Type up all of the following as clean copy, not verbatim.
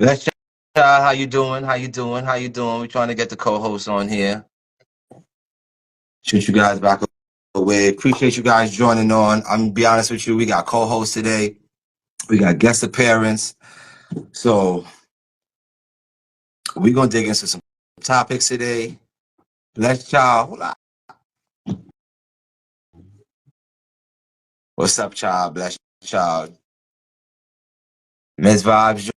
Let's check out how you doing. How you doing? How you doing? We're trying to get the co-host on here. Shoot you guys back away. Appreciate you guys joining on. I'm gonna be honest with you. We got co-hosts today. We got guest appearance. So we're gonna dig into some topics today. Let's child. What's up, child? Bless child. Miss Vibes join.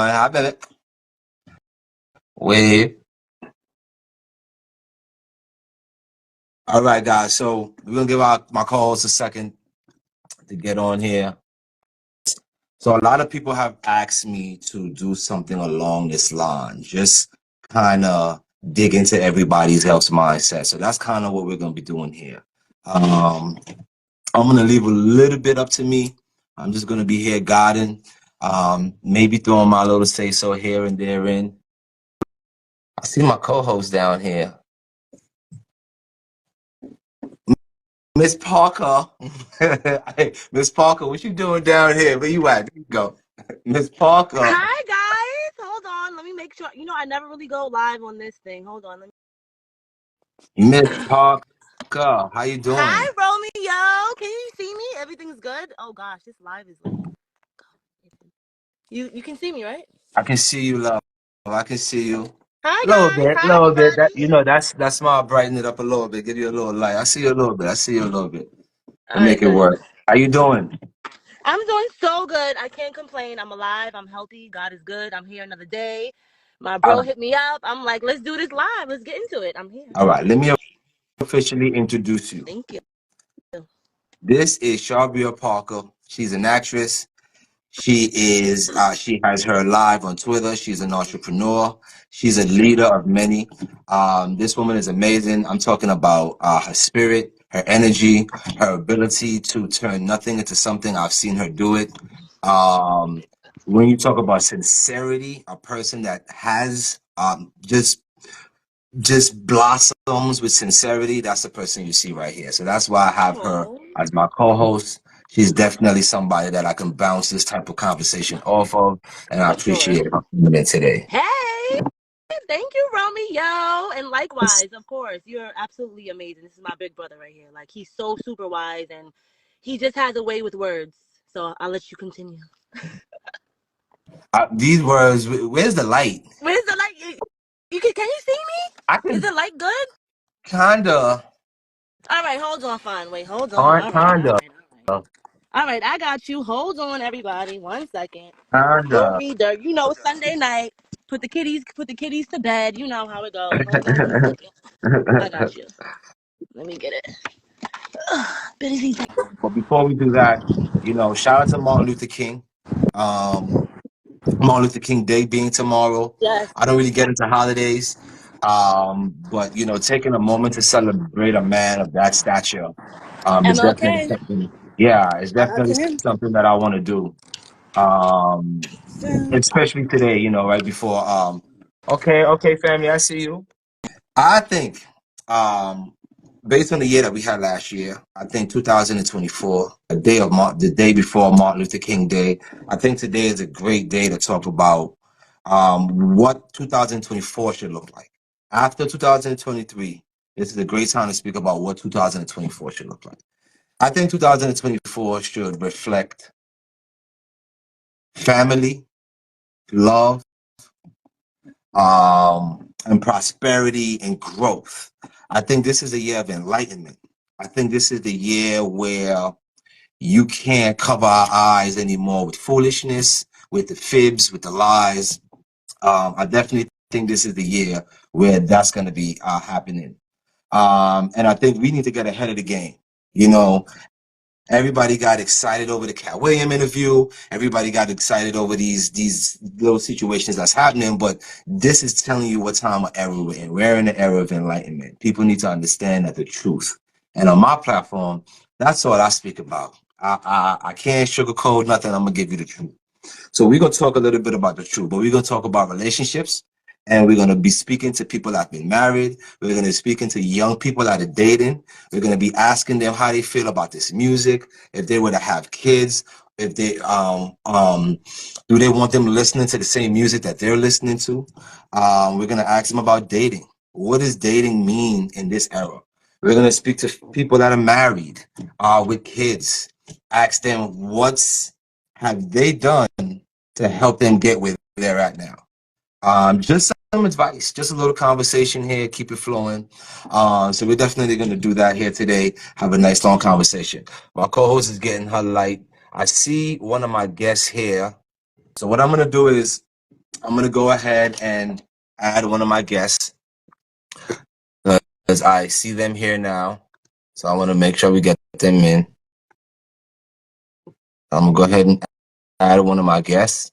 Hi, baby. Wave. All right, guys. So we're gonna give my co-host a second to get on here. So a lot of people have asked me to do something along this line, just kind of dig into everybody's health mindset. So that's kind of what we're going to be doing here. I'm going to leave a little bit up to me. I'm just going to be here guiding, maybe throwing my little say-so here and there in. I see my co-host down here. Miss Parker. Hey, Miss Parker, what you doing down here? Where you at? There you go. Miss Parker. Hi guys, hold on. Let me make sure. I never really go live on this thing. Hold on. Miss Parker, how you doing? Hi Romeo. Can you see me? Everything's good. Oh gosh, this live is like. You can see me, right? I can see you, love. I can see you. Hi A little guys. bit, a Hi little bit. everybody. That smile brighten it up a little bit. Give you a little light. I see you a little bit. I see you a little bit. All We'll right, make it good. work. How you doing? I'm doing so good. I can't complain. I'm alive. I'm healthy. God is good. I'm here another day. My All bro right. hit me up. I'm like, let's do this live. Let's get into it. I'm here. All right. Let me officially introduce you. Thank you. This is Sharbria Parker. She's an actress. She has her live on Twitter. She's an entrepreneur. She's a leader of many. This woman is amazing. I'm talking about her spirit, her energy, her ability to turn nothing into something. I've seen her do it. When you talk about sincerity, a person that has just blossoms with sincerity, that's the person you see right here. So that's why I have her Oh, as my co-host. She's definitely somebody that I can bounce this type of conversation off of, and I for sure. appreciate her coming in today. Hey. Thank you, Romeo. And likewise, of course, you're absolutely amazing. This is my big brother right here. Like, he's so super wise and he just has a way with words. So I'll let you continue. These words, where's the light? Where's the light? Can you see me? I Is can the light good? kinda, All right, hold on, fine. Wait, hold on. All right, all kinda, right, all right. All right, I got you. Hold on, everybody. 1 second. Go kinda. read the, Sunday night. Put the kitties to bed. You know how it goes. Hold on 1 second. I got you. Let me get it. Busy. But before we do that, shout out to Martin Luther King. Martin Luther King Day being tomorrow. Yes. I don't really get into holidays, but taking a moment to celebrate a man of that stature, is definitely MLK. something. Yeah, it's Shout out definitely to him. something that I want to do. Um, Especially today, right before. Okay, family, I see you. I think, um, based on the year that we had last year, I think 2024, the day before Martin Luther King Day, I think today is a great day to talk about what 2024 should look like. After 2023, this is a great time to speak about what 2024 should look like. I think 2024 should reflect family, love, and prosperity and growth. I think this is a year of enlightenment. I think this is the year where you can't cover our eyes anymore with foolishness, with the fibs, with the lies. I definitely think this is the year where that's going to be happening. And I think we need to get ahead of the game. You know, Everybody got excited over the Cat William interview. Everybody got excited over these little situations that's happening. But this is telling you what time of era we're in. We're in the era of enlightenment. People need to understand that the truth. And on my platform, that's all I speak about. I can't sugarcoat nothing. I'm gonna give you the truth. So we're gonna talk a little bit about the truth, but we're gonna talk about relationships, and we're gonna be speaking to people that have been married. We're gonna be speaking to young people that are dating. We're gonna be asking them how they feel about this music, if they were to have kids, if they do they want them listening to the same music that they're listening to. We're gonna ask them about dating. What does dating mean in this era? We're gonna speak to people that are married, with kids. Ask them what's have they done to help them get where they're at now. Just some advice, just a little conversation here, keep it flowing. So we're definitely going to do that here today. Have a nice long conversation. My co-host is getting her light. I see one of my guests here. So what I'm going to do is I'm going to go ahead and add one of my guests because I see them here now. So I want to make sure we get them in. I'm going to go ahead and add one of my guests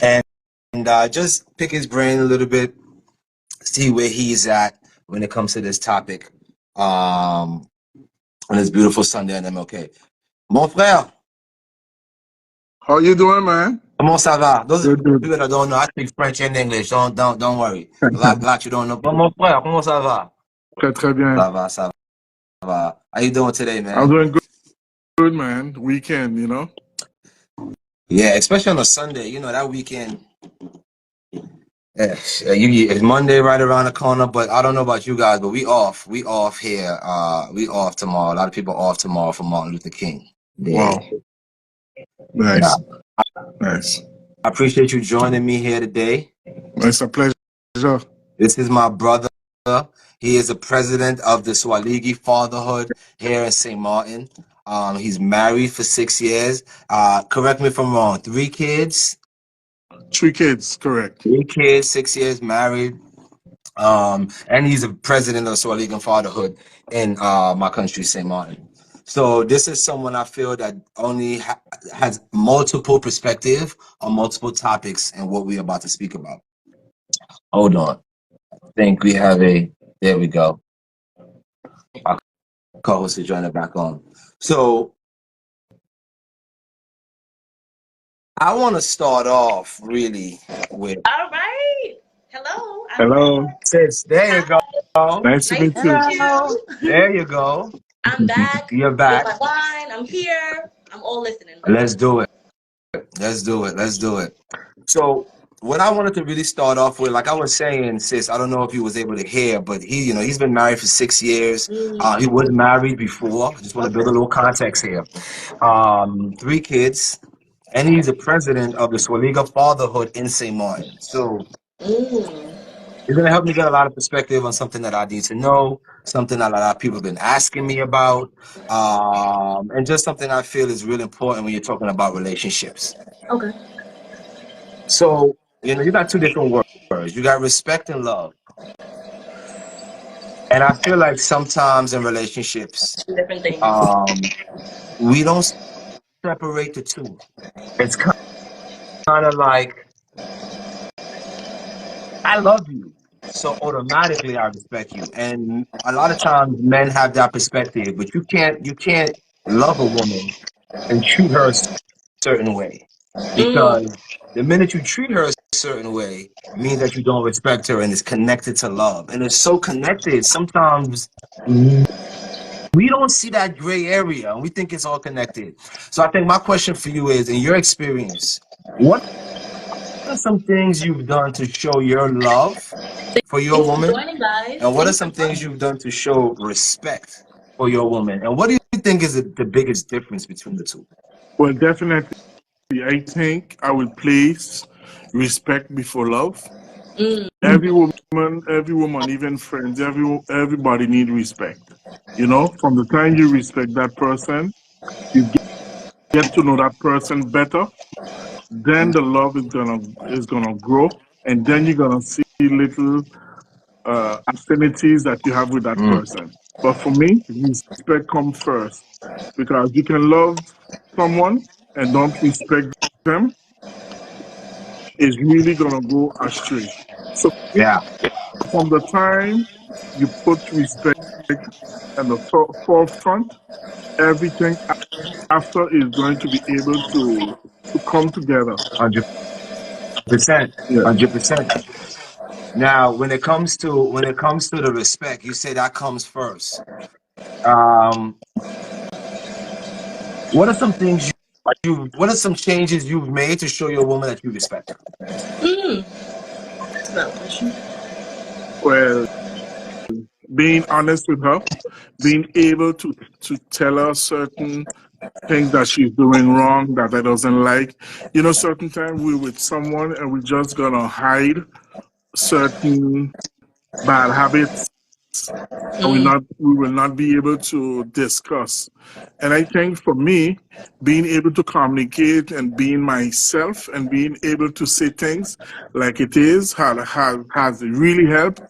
and, and just pick his brain a little bit, see where he's at when it comes to this topic on this beautiful Sunday on MLK. Mon frère, How you doing, man? comment ça va? Those of Good, good. you that don't know, I speak French and English. Don't worry. A lot you don't know. But mon frère, comment ça va? Très, très bien. Ça va. How you doing today, I'm man? doing good, man. Weekend, you know? Yeah, especially on a Sunday. You know, that weekend. Yeah, it's Monday right around the corner, but I don't know about you guys, but we off. We off here. We off tomorrow. A lot of people off tomorrow for Martin Luther King Day. Wow. Nice. Nice. I appreciate you joining me here today. It's a pleasure. This is my brother. He is the president of the Swaligi Fatherhood here in St. Martin. He's married for 6 years. Correct me if I'm wrong. 3 kids? 3 kids, correct. 3 kids, 6 years married. And he's a president of Swaligan Fatherhood in my country, St. Martin. So this is someone I feel that only has multiple perspective on multiple topics and what we're about to speak about. Hold on. I think we have there we go. Our co-host is joining back on. So I want to start off really with. All right. Hello. Hello. Sis, there you go. Nice to meet you. You. There you go. I'm back. You're With back. my wine. I'm here. I'm all listening. Let's do it. Let's do it. So what I wanted to really start off with, like I was saying, sis, I don't know if you was able to hear, but he's been married for 6 years. He was married before. I just want to build a little context here. 3 kids, and he's the president of the Swaliga Fatherhood in St. Martin. So it's gonna help me get a lot of perspective on something that I need to know, something that a lot of people have been asking me about, and just something I feel is really important when you're talking about relationships. Okay. So, you got 2 different words. You got respect and love. And I feel like sometimes in relationships, Different things. we don't separate the two. It's kind of like, I love you, so automatically I respect you. And a lot of times men have that perspective, but you can't love a woman and treat her a certain way. Because the minute you treat her a certain way means that you don't respect her, and it's connected to love. And it's so connected. Sometimes we don't see that gray area and we think it's all connected. So I think my question for you is, in your experience, what are some things you've done to show your love for your Thanks for woman? joining, guys. And what are some things you've done to show respect for your woman? And what do you think is the biggest difference between the two? Well, definitely, I think I will place respect before love. Every woman, even friends, everybody need respect. From the time you respect that person, you get to know that person better. Then the love is gonna grow, and then you're gonna see little affinities that you have with that person. But for me, respect comes first, because you can love someone and don't respect them, is really gonna go astray. So Yeah. from the time you put respect at the forefront, everything after is going to be able to come together. 100%. Yeah. 100%. Now, when it comes to the respect, you say that comes first. What are some things what are some changes you've made to show your woman that you respect her? That's not a question. Well, being honest with her, being able to tell her certain things that she's doing wrong that I doesn't like. You know, certain time we're with someone and we're just gonna hide certain bad habits, and we will not be able to discuss. And I think for me, being able to communicate and being myself and being able to say things like it is has really helped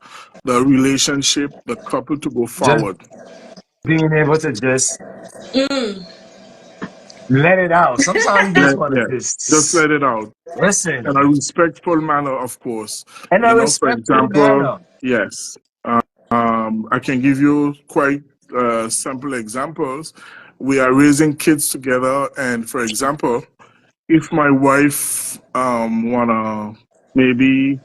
the relationship, the couple to go Just forward. being able to just let it out. Sometimes you just want Yeah, to just just let it out. In listen a respectful manner, of course. in You a know, for respectful example, manner. yes, I can give you quite simple examples. We are raising kids together, and for example, if my wife wanna maybe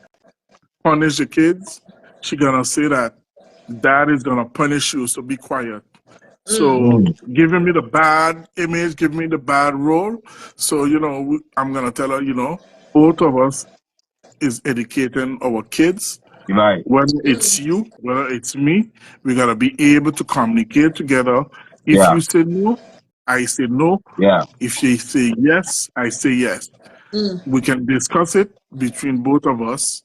punish the kids, she gonna say that dad is gonna punish you, so be quiet. So Mm. giving me the bad image, giving me the bad role. So I'm gonna tell her, both of us is educating our kids. Right. Whether it's you, whether it's me, we gotta be able to communicate together. If Yeah. you say no, I say no. Yeah. If you say yes, I say yes. We can discuss it between both of us,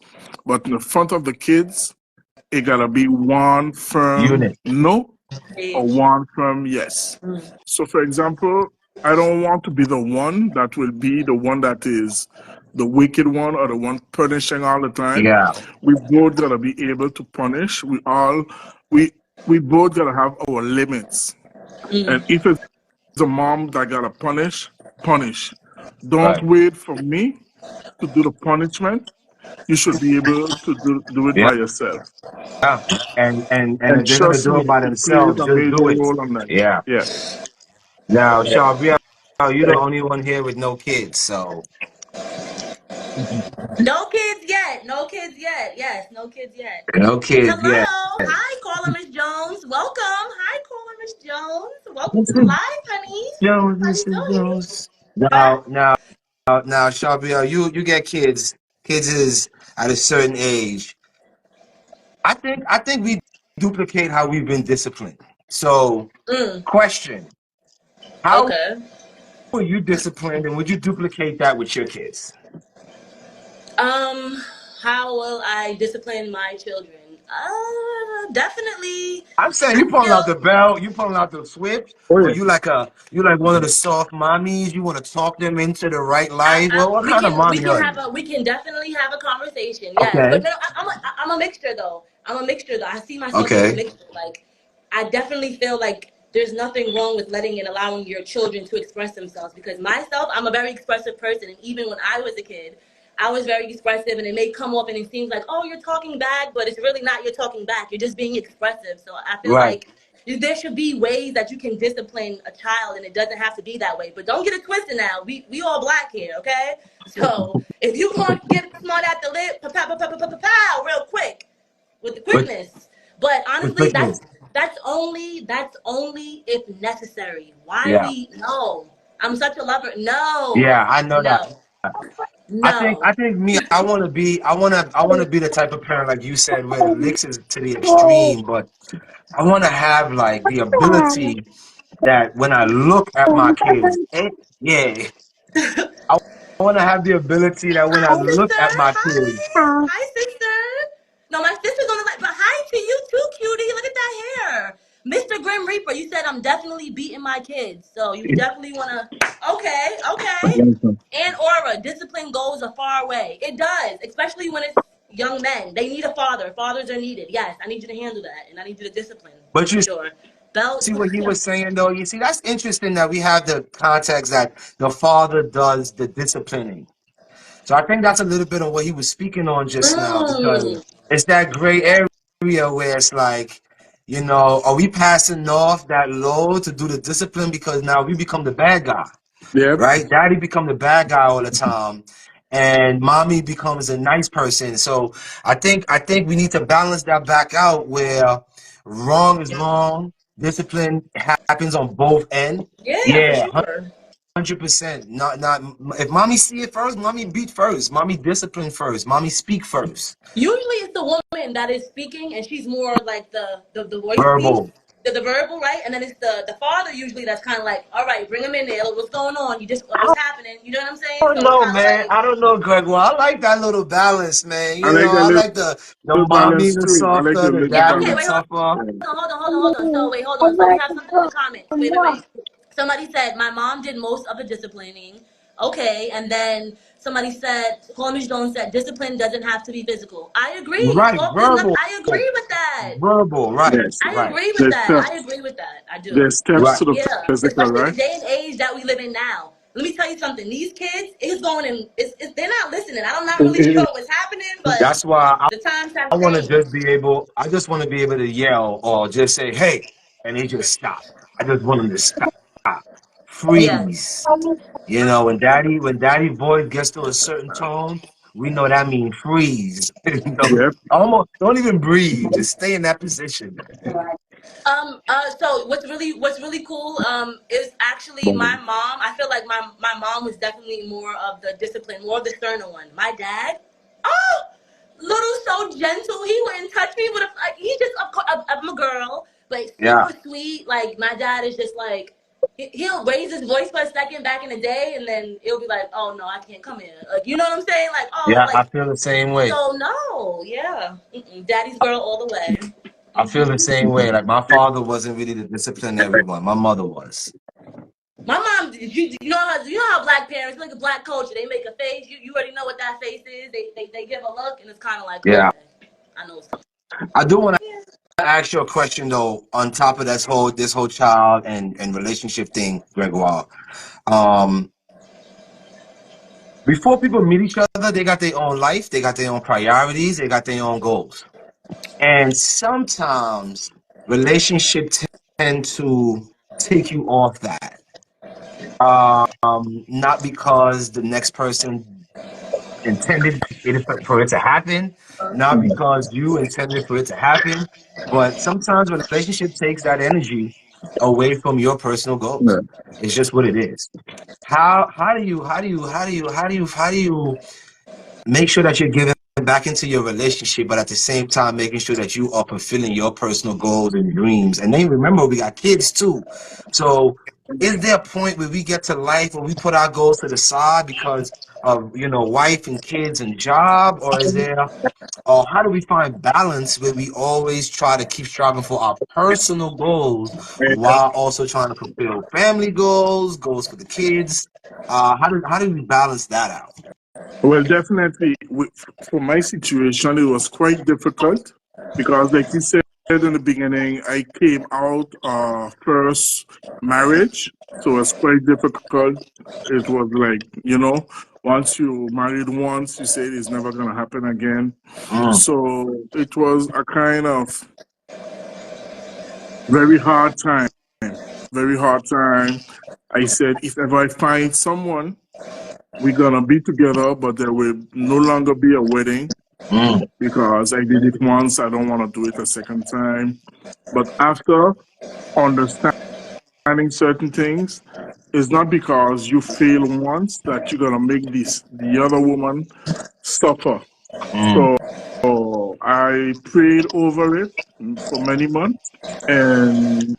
but in the front of the kids, it gotta be one firm Unit. no or Age. one firm yes. So, for example, I don't want to be the one that will be the one that is the wicked one or the one punishing all the time. Yeah. We both gotta be able to punish. We we both gotta have our limits. And if it's a mom that gotta punish, punish. Don't Right. wait for me to do the punishment. You should be able to do it Yeah. by yourself. And And if they're gonna trust do me, it by it plays themselves, a just major do it. role on that. Yeah. Yeah. Now, Shabria, you're the only one here with no kids, so No kids yet. No kids yet. Yes, no kids yet. no kids yet. Hello. Hi, caller Miss Jones. Welcome. Hi, caller Miss Jones. Welcome to the Mrs. live, honey. Jones, How you Mrs. doing? Jones. Huh? Now, Shabria, you get kids. Kids is at a certain age. I think we duplicate how we've been disciplined. So, Mm. question: how Okay. were you disciplined, and would you duplicate that with your kids? Um, how will I discipline my children? Definitely. I'm saying I you pulling out the feel. belt, you pulling out the switch, Oh or yeah. you like one of the soft mommies. You want to talk them into the right life. Well, what We kind of can mommy are you? we can definitely have a conversation. Yes, but Okay, no, I'm a mixture though. I'm a mixture though. I see myself as a okay, mixture. Like I definitely feel like there's nothing wrong with letting and allowing your children to express themselves. Because myself, I'm a very expressive person, and even when I was a kid, I was very expressive, and it may come off and it seems like, oh, you're talking back, but it's really not. You're talking back. You're just being expressive. So I feel right. like there should be ways that you can discipline a child, and it doesn't have to be that way. But don't get it twisted now. We all black here, okay? So if you want to get smart at the lip, pow, pow, pow, pow, pow, pow, pow, real quick with the With quickness. But with honestly, quickness. that's only if necessary. Why Yeah, we no? I'm such a lover. No, yeah, I know that. no, I think no. I think me, I want to be the type of parent like you said, where the licks is to the extreme, but I want to have like the ability that when I look at my kids, yeah, I want to have the ability that when I Hi, look sister. at my kids. Hi. Hi, sister. No, my sister's on the line. But hi to you too, cutie. Look at that hair. Mr. Grim Reaper, you said I'm definitely beating my kids. So you definitely want to. Okay, okay. And Aura, discipline goes a far way. It does, especially when it's young men. They need a father. Fathers are needed. Yes, I need you to handle that. And I need you to discipline But for you sure. Belt. see what he was saying, though? You see, that's interesting that we have the context that the father does the disciplining. So I think that's a little bit of what he was speaking on just now, because Mm. it's that gray area where it's like, are we passing off that load to do the discipline because now we become the bad guy, Yep. right? Daddy become the bad guy all the time, and mommy becomes a nice person. So I think we need to balance that back out where wrong is wrong, discipline happens on both ends. Yeah, for Yeah, sure. 100%. Not if mommy see it first, mommy beat first, mommy discipline first, mommy speak first. Usually it's the woman that is speaking, and she's more like the voice piece, Verbal. the verbal, right? And then it's the father usually that's kind of like, all right, bring him in there. What's going on? You just I what's happening? You know what I'm saying? don't So it's know, kind of man. like, I don't know, Gregoire. I like that little balance, man. I You like know, that I like the little mommy balance the too. I like softer, the the little yeah, daddy okay, the balance. wait, hold tougher. Yeah. on. So wait, hold on. So we have something in the comments. Wait. Somebody said my mom did most of the disciplining. Okay, and then somebody said, Cornish Jones said, discipline doesn't have to be physical. I agree. Right, Soft is not. verbal. I agree with that. Verbal, right, Yes. I right, agree with There's that. I steps. agree with that. I do. There's steps right. to the Yeah, physical, especially right? the day and age that we live in now. Let me tell you something. These kids, it's going in. They're not listening. I'm not really sure what's happening, but That's why the times I have want to changed. just be able. I just want to be able to yell or just say, "Hey," and they just stop. I just want them to stop, Yes. freeze. You know, when daddy voice gets to a certain tone, we know that means freeze. Yep. Almost don't even breathe. Just stay in that position. So what's really cool is actually my mom. I feel like my mom was definitely more of the discipline, more of the sterner one. My dad, oh, little so gentle. He wouldn't touch me with a like. He just I'm a girl, but Yeah, super sweet. Like my dad is just like he'll raise his voice for a second back in the day, and then it'll be like, oh no, I can't come here. Like you know what I'm saying? Like oh yeah. I like feel the same way. so no, yeah, daddy's girl all the way. I feel the same way. Like my father wasn't really the disciplinary one. My mother was. My mom, you know how black parents look at black culture. They make a face. You already know what that face is. They give a look, and it's kind of like, Yeah. okay, I know what's coming. I do want to ask you a question though. On top of this whole child and relationship thing, Gregoire. Um, Before people meet each other, they got their own life, they got their own priorities, they got their own goals. And sometimes relationships tend to take you off that. Not because the next person intended for it to happen, not because you intended for it to happen, but sometimes relationship takes that energy away from your personal goals. Yeah. It's just what it is. How do you make sure that you're giving back into your relationship, but at the same time making sure that you are fulfilling your personal goals and dreams? And then remember, we got kids too. So is there a point where we get to life where we put our goals to the side because of wife and kids and job, or how do we find balance where we always try to keep striving for our personal goals while also trying to fulfill family goals for the kids? How do we balance that out? Well, definitely, for my situation, it was quite difficult because, like you said in the beginning, I came out first marriage, so it's quite difficult. It was like, once you married once, you say it's never going to happen again. Mm, So it was a kind of very hard time, very hard time. I said, if ever I find someone, we're gonna be together, but there will no longer be a wedding mm, because I did it once. I don't want to do it a second time. But after understanding certain things, it's not because you fail once that you're gonna make the other woman suffer. mm, So I prayed over it for many months, and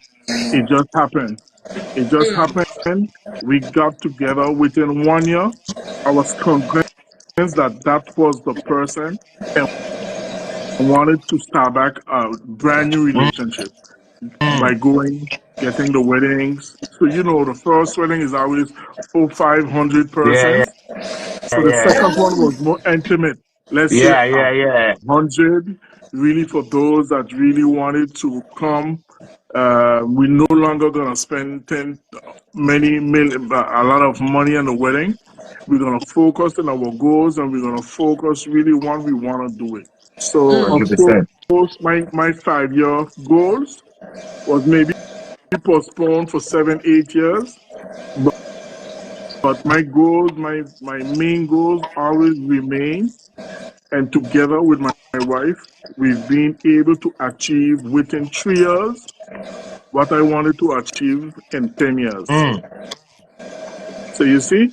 it just happened. It just happened. We got together within 1 year. I was convinced that that was the person and wanted to start back a brand new mm, relationship mm. by getting the weddings. So, the first wedding is always 500 Yeah, persons. So the yeah, second one was more intimate. Let's say yeah, yeah, yeah. 100, really for those that really wanted to come. We're no longer gonna spend a lot of money on the wedding. We're gonna focus on our goals, and we're gonna focus really when we want to do it. So of 100%. course, my 5 year goals was maybe postponed for 7 8 years, but my goals, my main goals always remain. And together with my wife, we've been able to achieve within 3 years what I wanted to achieve in 10 years. Mm. So you see,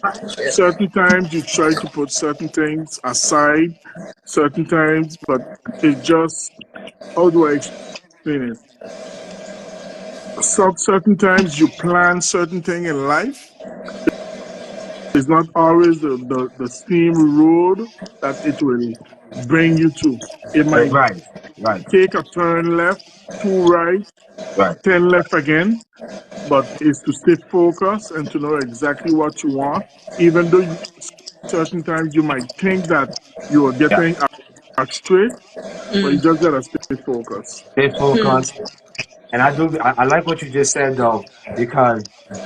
certain times you try to put certain things aside, certain times, but it's just, how do I explain it? Certain times you plan certain thing in life. It's not always the same road that it will bring you to. It might Right, right, take a turn left, two right, right. 10 left again, but it's to stay focused and to know exactly what you want. Even though certain times you might think that you are Yeah. getting straight, but you just gotta stay focused. Stay focused. And I like what you just said though, because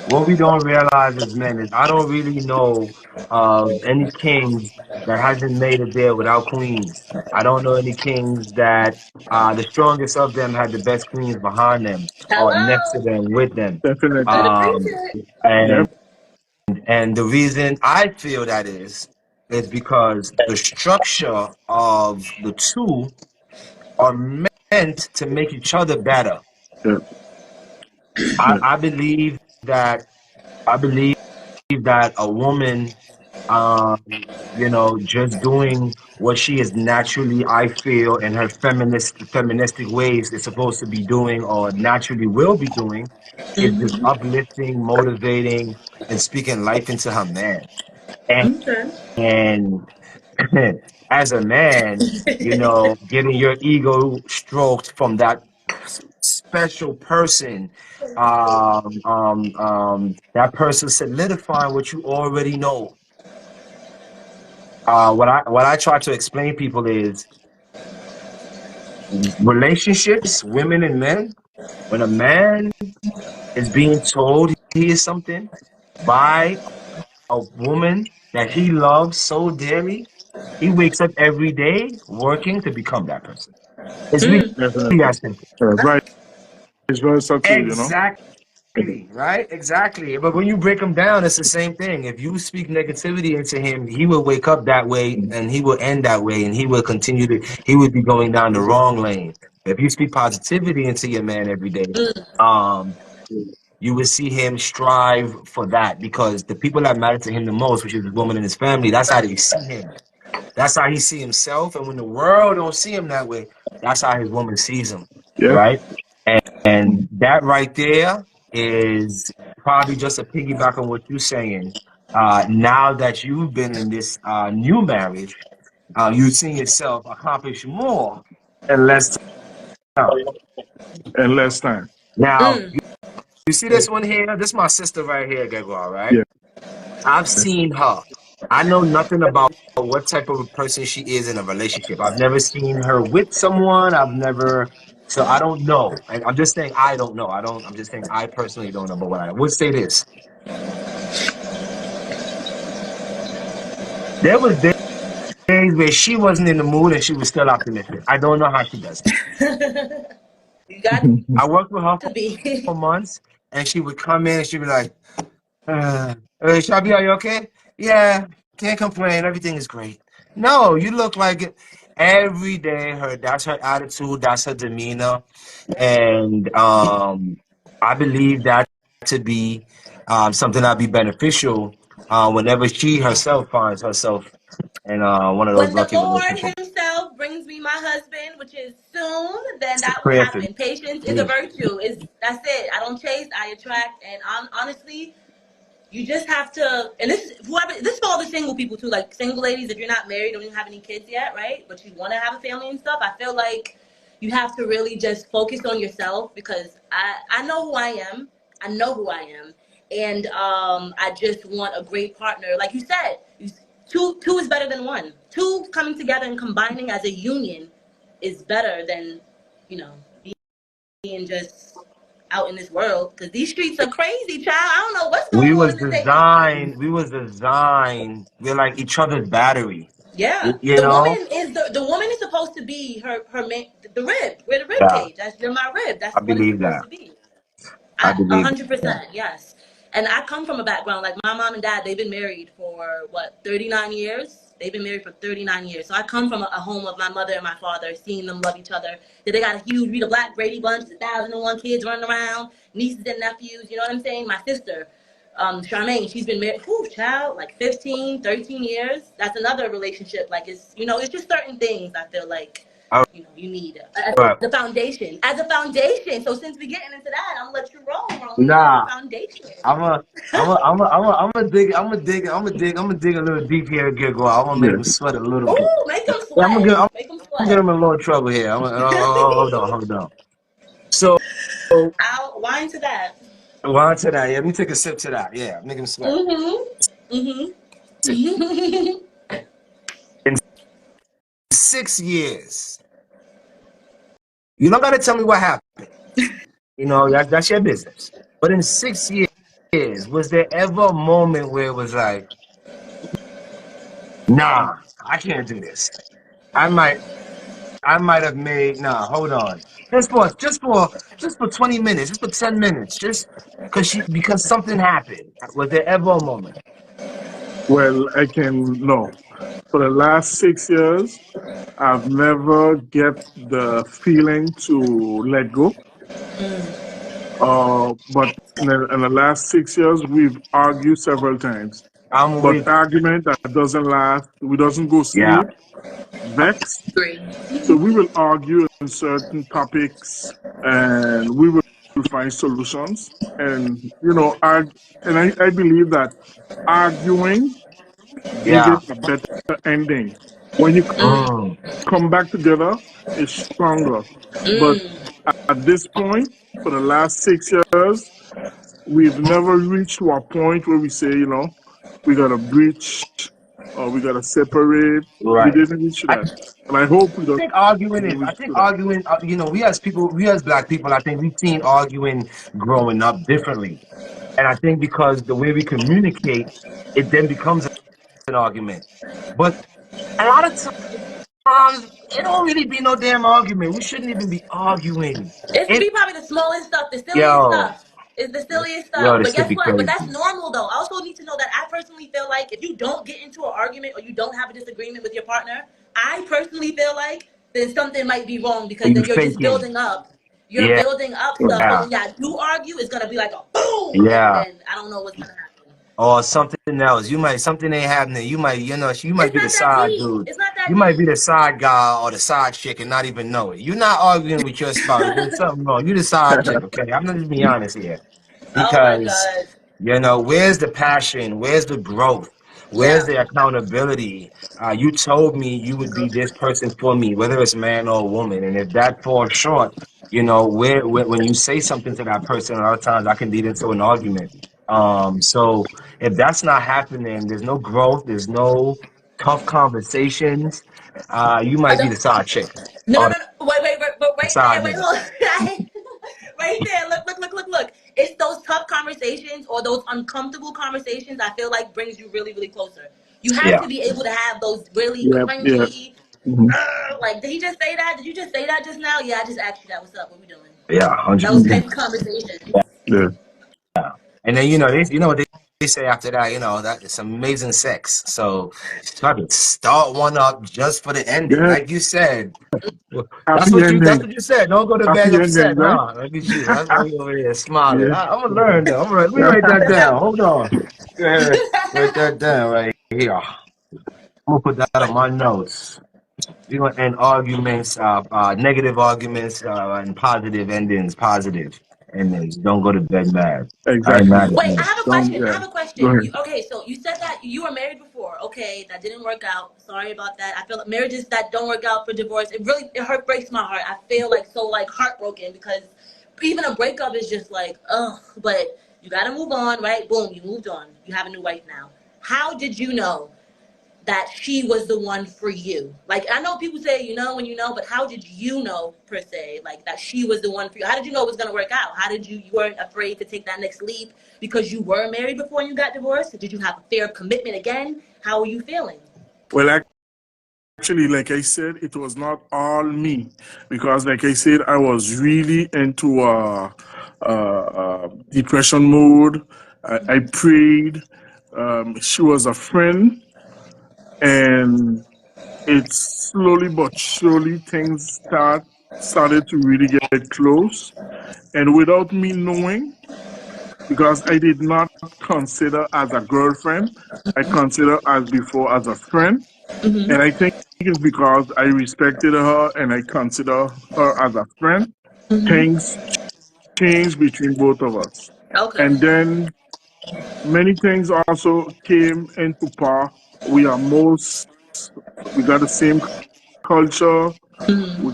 what we don't realize as men is I don't really know of any kings that hasn't made it there without queens. I don't know any kings that the strongest of them had the best queens behind them or next to Hello. them with them. Definitely. Better preach Um, it. Yep. and and the reason I feel that is because the structure of the two are meant to make each other better. Yep. I, Yep. I believe that I believe that a woman, just doing what she is naturally, I feel, in her feministic ways is supposed to be doing or naturally will be doing, is just uplifting, motivating, and speaking life into her man. Okay. And as a man, getting your ego stroked from that special person, that person solidifying what you already know. What I try to explain people is relationships, women and men. When a man is being told he is something by a woman that he loves so dearly, he wakes up every day working to become that person. It's really Definitely. that simple. Right. It's very subtle. Exactly. Right? Exactly. But when you break him down, it's the same thing. If you speak negativity into him, he will wake up that way and he will end that way and he would be going down the wrong lane. If you speak positivity into your man every day, um, you will see him strive for that because the people that matter to him the most, which is his woman and his family, that's how they see him. That's how he see himself. And when the world don't see him that way, that's how his woman sees him. Yep. Right? And that right there is probably just a piggyback on what you're saying. Now that you've been in this new marriage, you've seen yourself accomplish more in less time. And less time. Now, you see this one here? This is my sister right here, Gregoire, right? Yeah. I've seen her. I know nothing about what type of a person she is in a relationship. I've never seen her with someone. So I don't know. And I'm just saying I don't know. I'm just saying I personally don't know. But what I would say this, there was days where she wasn't in the mood and she was still optimistic. I don't know how she does it. You got I worked with her to be. for months and she would come in and she'd be like, Shabby, are you okay? Yeah, can't complain. Everything is great. No, you look like it. Every day, that's her attitude, that's her demeanor. And I believe that to be something that'd be beneficial whenever she herself finds herself in one of those When the lucky Lord relationships. Himself brings me my husband, which is soon, then It's a that will prayer for happen. Patience is a me. virtue. That's it. I don't chase, I attract. And honestly, you just have to. And this is for all the single people too. Like single ladies, if you're not married, don't even have any kids yet, right? But you want to have a family and stuff. I feel like you have to really just focus on yourself because I know who I am. I know who I am, and I just want a great partner. Like you said, two is better than one. Two coming together and combining as a union is better than you know being just out in this world because these streets are crazy, child. I don't know what's going on in this day and age. We're like each other's battery. Yeah, You know? the woman is supposed to be her man, the rib. We're the rib Yeah, cage. You're my rib. That's I what it's believe supposed that. to be. I A believe hundred that. percent, yes. And I come from a background like my mom and dad. They've been married for what 39 years. They've been married for 39 years. So I come from a home of my mother and my father, seeing them love each other. That they got a huge, Rita Black Brady bunch, 1,001 kids running around, nieces and nephews. You know what I'm saying? My sister. Charmaine, she's been married, child, like 15, 13 years. That's another relationship. Like, it's just certain things I feel like, All you need as right. a foundation. As a foundation. So since we're getting into that, I'm going to let you roll, Romeo. Nah, Foundation. I'm gonna dig a little deep here and get going. I'm gonna make Yeah. him sweat a little bit. Ooh, make them Yeah, sweat. Make them I'm gonna get sweat. him in a little trouble here. Hold on. So, I'll wine to that. on to that. Yeah, let me take a sip to that. Yeah, make him sweat. Mm-hmm. In 6 years, you don't gotta tell me what happened. That's your business. But in 6 years, was there ever a moment where it was like, nah, I can't do this. I might have made hold on. Just for 20 minutes, just for 10 minutes, just because something happened. Was there ever a moment? Well, I can no. For the last 6 years, I've never get the feeling to let go. But in the last 6 years, we've argued several times. I'm But with argument that doesn't last, we doesn't go yeah. sleep, vex. Agree. So we will argue on certain topics, and we will find solutions. And I believe that arguing give Yeah. it a better ending. When you Mm, come back together, it's stronger. But at this point, for the last 6 years, we've never reached to a point where we say, we got to breach or we got to separate. We right. didn't reach that. And I hope we don't I reach think to that. arguing, we as people, we as black people, I think we've seen arguing growing up differently. And I think because the way we communicate, it then becomes an argument. But a lot of it don't really be no damn argument. We shouldn't even be arguing. It's It, be probably the smallest stuff, the silliest yo, stuff. It's the silliest yo, stuff. this But should guess be what? But that's crazy. normal though. I also need to know that I personally feel like if you don't get into an argument or you don't have a disagreement with your partner, I personally feel like then something might be wrong Are because you then you're just faking? building up. You're Yeah, building up stuff. So yeah, when y'all do argue, it's gonna be like a boom, and yeah. then I don't know what's gonna happen. Or something else. Something ain't happening. You might It's be the not that side deep. dude. It's not that You might be deep. the side guy or the side chick and not even know it. You're not arguing with your spouse. There's something wrong. You're the side chick, okay? I'm gonna just be honest here. Oh my Because god. where's the passion? Where's the growth? Where's Yeah. the accountability? You told me you would be this person for me, whether it's man or woman, and if that falls short, when you say something to that person, a lot of times I can lead into an argument. So if that's not happening, there's no growth, there's no tough conversations. You might be the side chick No, no, or no, no. Wait, but the right there, side wait, nigga. hold on. Right there, look. It's those tough conversations or those uncomfortable conversations I feel like brings you really, really closer. You have Yeah, to be able to have those really Yeah, yeah. cringy, Mhm. like, did he just say that? Did you just say that just now? Yeah, I just asked you that. What's up? What we doing? yeah, 100. Those type of conversations. Yeah. And then what they say after that, that it's amazing sex. So start one up just for the ending, Yeah. like you said. Happy That's ending. what you said. Don't go to bed Happy upset, ending, right? huh? Look at you. That's why you over there smiling. Yeah. I'm gonna learn though. Let me write that down. Hold on. Yeah, write that down right here. I'm gonna put that on my notes. We're gonna end arguments, negative arguments, and positive endings. Positive endings. Don't go to bed mad. I ain't Exactly. mad at Wait, I me. have a Don't, question. I yeah. have a Go question. ahead. So you said that you were married before. Okay, that didn't work out. Sorry about that. I feel like marriages that don't work out for divorce, it breaks my heart. I feel like so like heartbroken because even a breakup is just like, ugh, but you gotta move on, right? Boom, you moved on. You have a new wife now. How did you know that she was the one for you? Like, I know people say you know when you know, but how did you know per se, like that she was the one for you? How did you know it was gonna work out? How did you weren't afraid to take that next leap because you were married before you got divorced? Did you have a fear of commitment again? How are you feeling? Well, actually, like I said, it was not all me because, like I said, I was really into depression mode. I prayed. She was a friend, and it's slowly but surely things started to really get close. And without me knowing, because I did not consider as a girlfriend. I consider as before as a friend. And I think it's because I respected her and I consider her as a friend. Things changed between both of us. Okay. And then many things also came into par. We are most, we got the same culture. We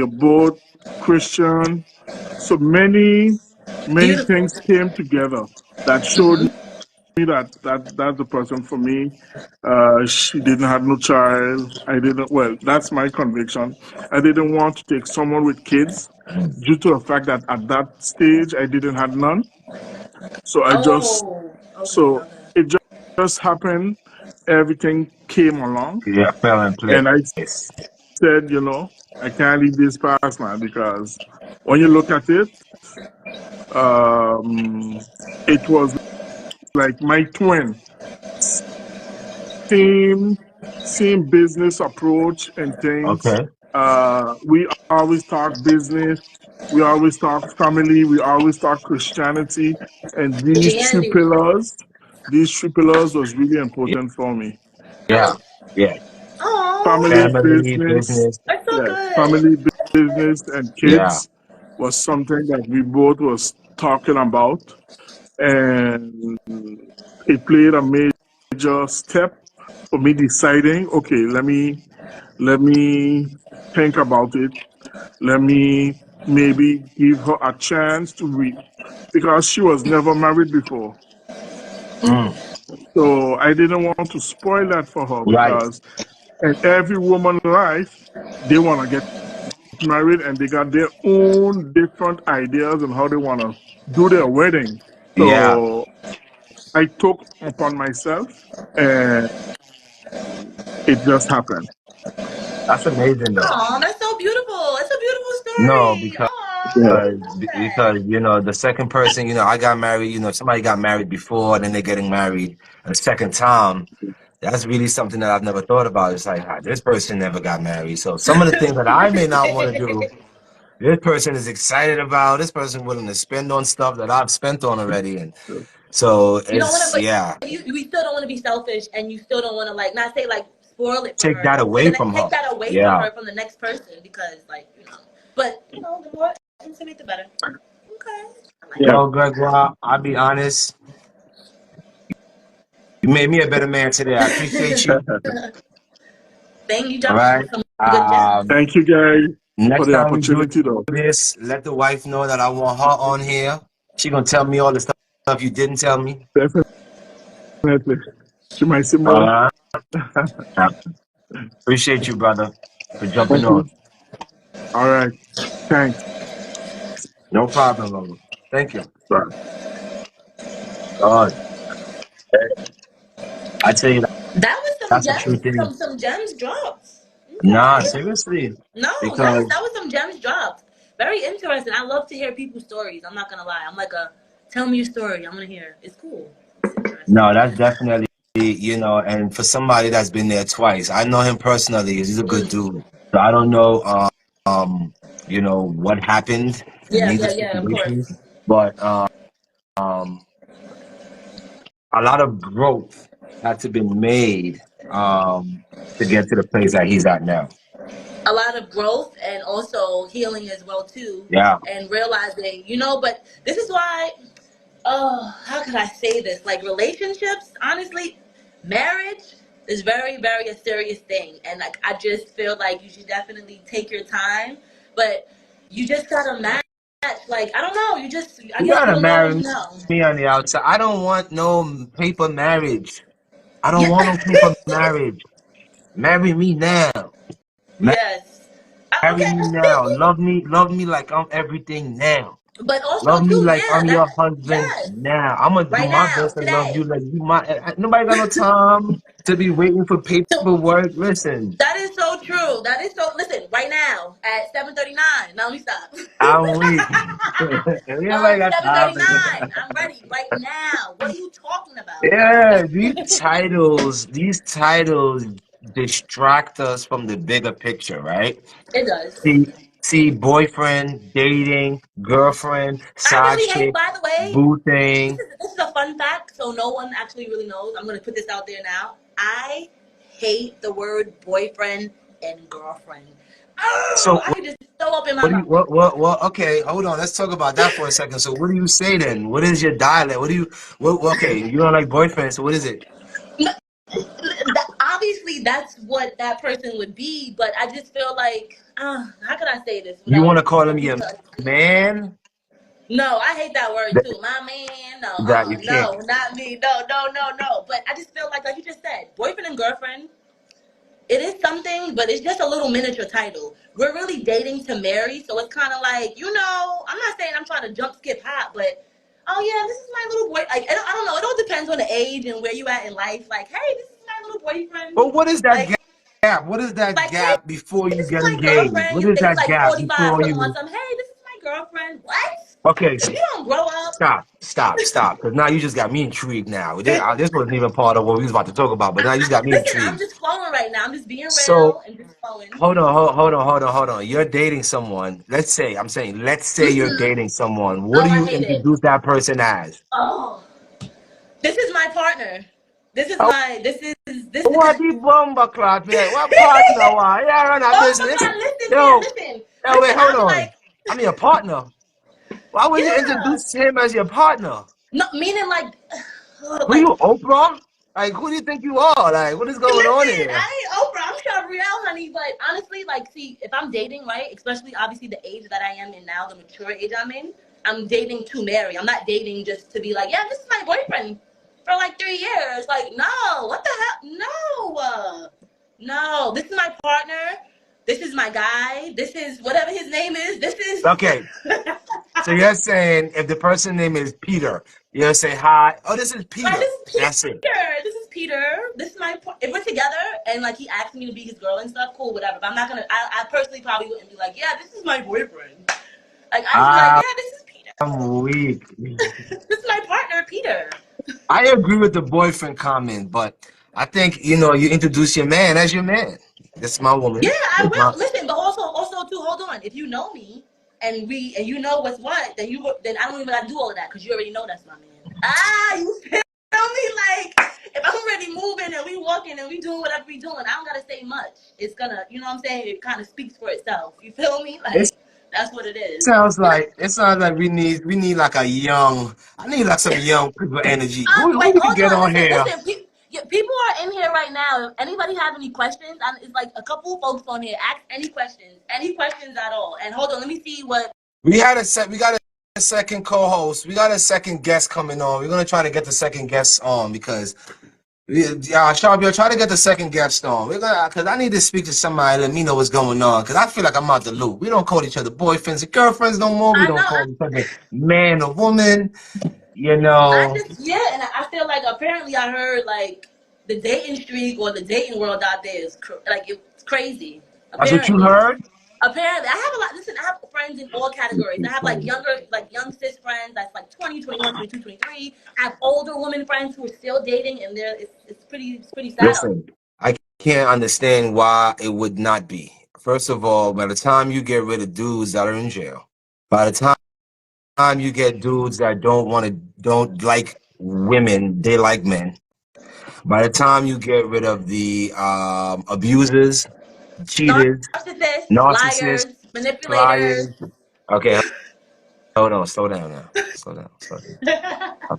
are both Christian. So many Beautiful. things came together that showed me that's the person for me. She didn't have no child. I didn't. Well, that's my conviction. I didn't want to take someone with kids due to the fact that at that stage I didn't have none. So I just Oh, okay, so okay. it just happened. Everything came along, Yeah, fell in and I place. said, I can't leave this past now because when you look at it, it was like my twin. Same same business approach and things. Okay. We always talk business. We always talk family. We always talk Christianity. And Christianity. these three pillars was really important for me. Yeah. Yeah. Oh, Family, Family, business, business. that's so yeah, good. family, business, and Yeah. kids was something that we both was talking about, and it played a major step for me deciding, okay, let me think about it. Let me maybe give her a chance to read because she was never married before. Mm. So I didn't want to spoil that for her Right. because in every woman life, they want to get married and they got their own different ideas on how they want to do their wedding. Yeah. So I took upon myself and it just happened. That's amazing though. Oh, that's so beautiful. It's a beautiful No, story. because Oh, Yeah. I love that. the second person, I got married, somebody got married before and then they're getting married a second time. That's really something that I've never thought about. It's like, this person never got married. So some of the things that I may not want to do, this person is excited about, this person willing to spend on stuff that I've spent on already. And so You don't want to, it's, yeah, but we still don't want to be selfish, and you still don't want to like not say like spoil it for take her, that for away the next from her. take that away from Yeah. her from the next person because like but the more intimate the better. Okay, I like Yeah. that. Gregoire, I'll be honest, you made me a better man today. I appreciate you. Thank you, All dropped right. some good gems. Thank you guys for Next the time we do opportunity though. this, let the wife know that I want her on here. She gonna tell me all the stuff you didn't tell me. Definitely. She might say more. Uh, I appreciate you, brother, for jumping Thank you. on. All right. Thanks. No problem, brother. Thank you. Bye. God, I tell you, That was some that's the gems, true thing. some gems dropped. Nah, Okay. seriously, No, yes, because that was some gems dropped. Very interesting. I love to hear people's stories. I'm not gonna lie. I'm like a tell me your story. I'm gonna hear. It's cool. It's interesting. no, that's definitely and for somebody that's been there twice, I know him personally. He's a good Mm. dude. So I don't know, what happened in Yeah, either yeah, yeah. Of situation, course. but a lot of growth had to be made to get to the place that he's at now. A lot of growth and also healing as well too, Yeah, and realizing, But this is why. Oh, how could I say this? Like relationships, honestly, marriage is very, very a serious thing, and like I just feel like you should definitely take your time, but you just gotta match. Like I don't know, I you guess gotta you'll know when marry you know. me on the outside. I don't want no paper marriage. I don't Yeah. want no paper marriage. Marry me now. Yes. Marry Okay. me now. Love me like I'm everything now. But also Love me too, like yeah, I'm your that husband yes. now. I'm gonna do Right my now, best to love you today. like you my. Nobody got no time to be waiting for So paperwork. Listen, that is so true. That is so. Listen, right now at 7:39. Now let me stop. I'm weak. Everybody got Seven time thirty for that. nine. I'm ready right now. What are you talking about? Yeah, these titles distract us from the bigger picture, right? It does. See, see boyfriend, dating, girlfriend, I side really hate, chick, by the way, boo thing. this is a fun fact, so no one actually really knows. I'm gonna put this out there now. I hate the word boyfriend and girlfriend. Oh, So I could just throw up in my what do you mouth. what okay, hold on, let's talk about that for a second. So what do you say then? What is your dialect? What do you okay, you don't like boyfriend, so what is it? Obviously, that's what that person would be, but I just feel like, how can I say this You wanna without call for him your people to man? No, I hate that word That, too. My man, no, that you can't. no, not me. No, no, no, no. But I just feel like you just said, boyfriend and girlfriend, it is something, but it's just a little miniature title. We're really dating to marry, so it's kind of like, I'm not saying I'm trying to jump, skip, hop, but oh yeah, this is my little boy. Like, I don't know. It all depends on the age and where you at in life. Like, hey, this is my little boyfriend. But what is that Like, gap? What is that hey, gap before you this is get my engaged? girlfriend. What You is think you that like gap 45, before put them on you some. Hey, this is my girlfriend. What? okay, If you don't grow up. stop. Because now you just got me intrigued now. This wasn't even part of what we was about to talk about, but now you just got me Listen, I'm intrigued. just flowing right now. I'm just being So real and just flowing. hold on. You're dating someone. Let's say you're Hmm. dating someone. What do Oh, I you hate it. introduce that person as? Oh, this is my partner. This is Oh, my. This what is. the bomber clock, man? What partner? Why? Yeah, run a Oh my business. God! Listen here. Yo, Listen. wait, Listen. hold I'm on. like, I mean, a partner. Why would you yeah. introduce him as your partner? No, meaning like, Who you, like. Oprah? Like, who do you think you are? Like, what is going on Listen, here? I ain't Oprah. I'm Shabrielle, honey. But honestly, like, see, if I'm dating, right, especially obviously the age that I am in now, the mature age I'm in, I'm dating to marry. I'm not dating just to be like, yeah, this is my boyfriend for like 3 years. Like, no, what the hell? No, no. This is my partner. This is my guy. This is whatever his name is. This is. Okay, so you're saying if the person name is Peter, you'll say hi. Oh, this is Right, Peter. this is That's it. Peter. This is Peter. This is if we're together and like he asked me to be his girl and stuff, cool, whatever. But I'm not gonna. I personally probably wouldn't be like, yeah, this is my boyfriend. Like I just be like, I'm yeah, this is Peter. weak. This is my partner, Peter. I agree with the boyfriend comment, but I think you introduce your man as your man. This is my Yeah, woman. I This my will listen, but also too. Hold on, if you know me and you know what's what, then I don't even gotta do all of that because you already know that's my man. You feel me? Like if I'm already moving and we walking and we doing whatever we doing, I don't gotta say much. It's gonna, you know what I'm saying? It kind of speaks for itself. You feel me? it Like that's what it is. sounds like we need like a young. I need like some young people energy. Who Wait, we could hold get on. on here? Listen. Yeah, people are in here right now. If anybody have any questions, it's like a couple of folks on here. Ask any questions at all. And hold on, let me see what. We got a second co-host. We got a second guest coming on. We're gonna try to get the second guest on because Sharpie, try to get the second guest on. We're gonna because I need to speak to somebody. Let me know what's going on because I feel like I'm out the loop. We don't call each other boyfriends and girlfriends no more. We I don't know. call each other man or woman. You I know, just and I feel like apparently I heard like the dating streak or the dating world out there is like it's crazy. that's what you Apparently, heard. apparently I have a lot. Listen, I have friends in all categories. I have like young cis friends that's like 20, 21, 22, 23. I have older women friends who are still dating, and it's pretty sad out Listen, I can't understand why it would not be. First of all, by the time you get rid of dudes that are in jail, by the time you get dudes that don't like women, they like men. By the time you get rid of the abusers, there. cheaters, Narcissists, narcissists, liars, manipulators. liars. Okay, hold on, slow down now. Slow down. I've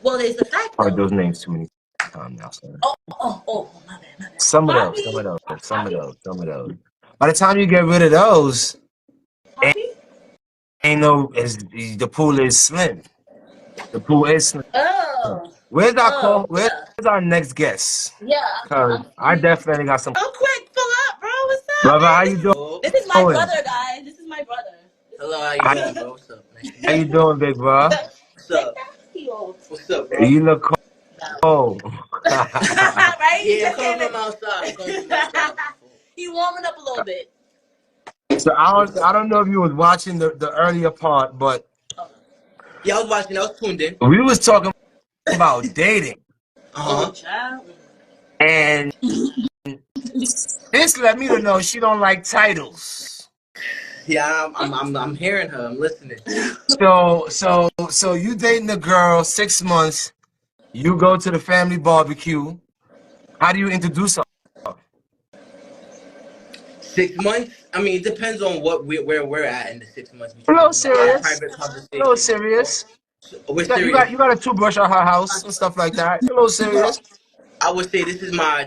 Well, there's the fact heard though. those names too many times now. Slow down. Oh, my bad, my bad. Some of those, some Poppy, of those, some of Poppy, those, some of those. By the time you get rid of those, ain't, Poppy. ain't no, the pool is slim. The pool is slim. Oh, Where's yeah. our next guest? Yeah, Cause I definitely got some. I'm quick. Pull up, bro. What's up, Brother, man? how you This is my doing? brother, guys. This is my brother. Hello, how How, you doing, bro? What's up, man? how you doing, big bro? What's Take up? that heel. What's up, bro? You look cold. Right? He Yeah, I'm just coming came in. from outside. I'm coming from outside. He warming up a little bit. So What's up? I don't know if you was watching the earlier part, but Yeah, I was watching. I was tuned in. we was talking about dating, Uh huh. Child. and this let me to know she don't like titles. Yeah, I'm hearing her. I'm listening. So you dating a girl 6 months. You go to the family barbecue. How do you introduce her? 6 months. I mean, it depends on where we're at in the 6 months A between little our serious. private A little conversations. serious. We're You serious. got a toothbrush at her house and stuff like that. A little serious. I would say this is my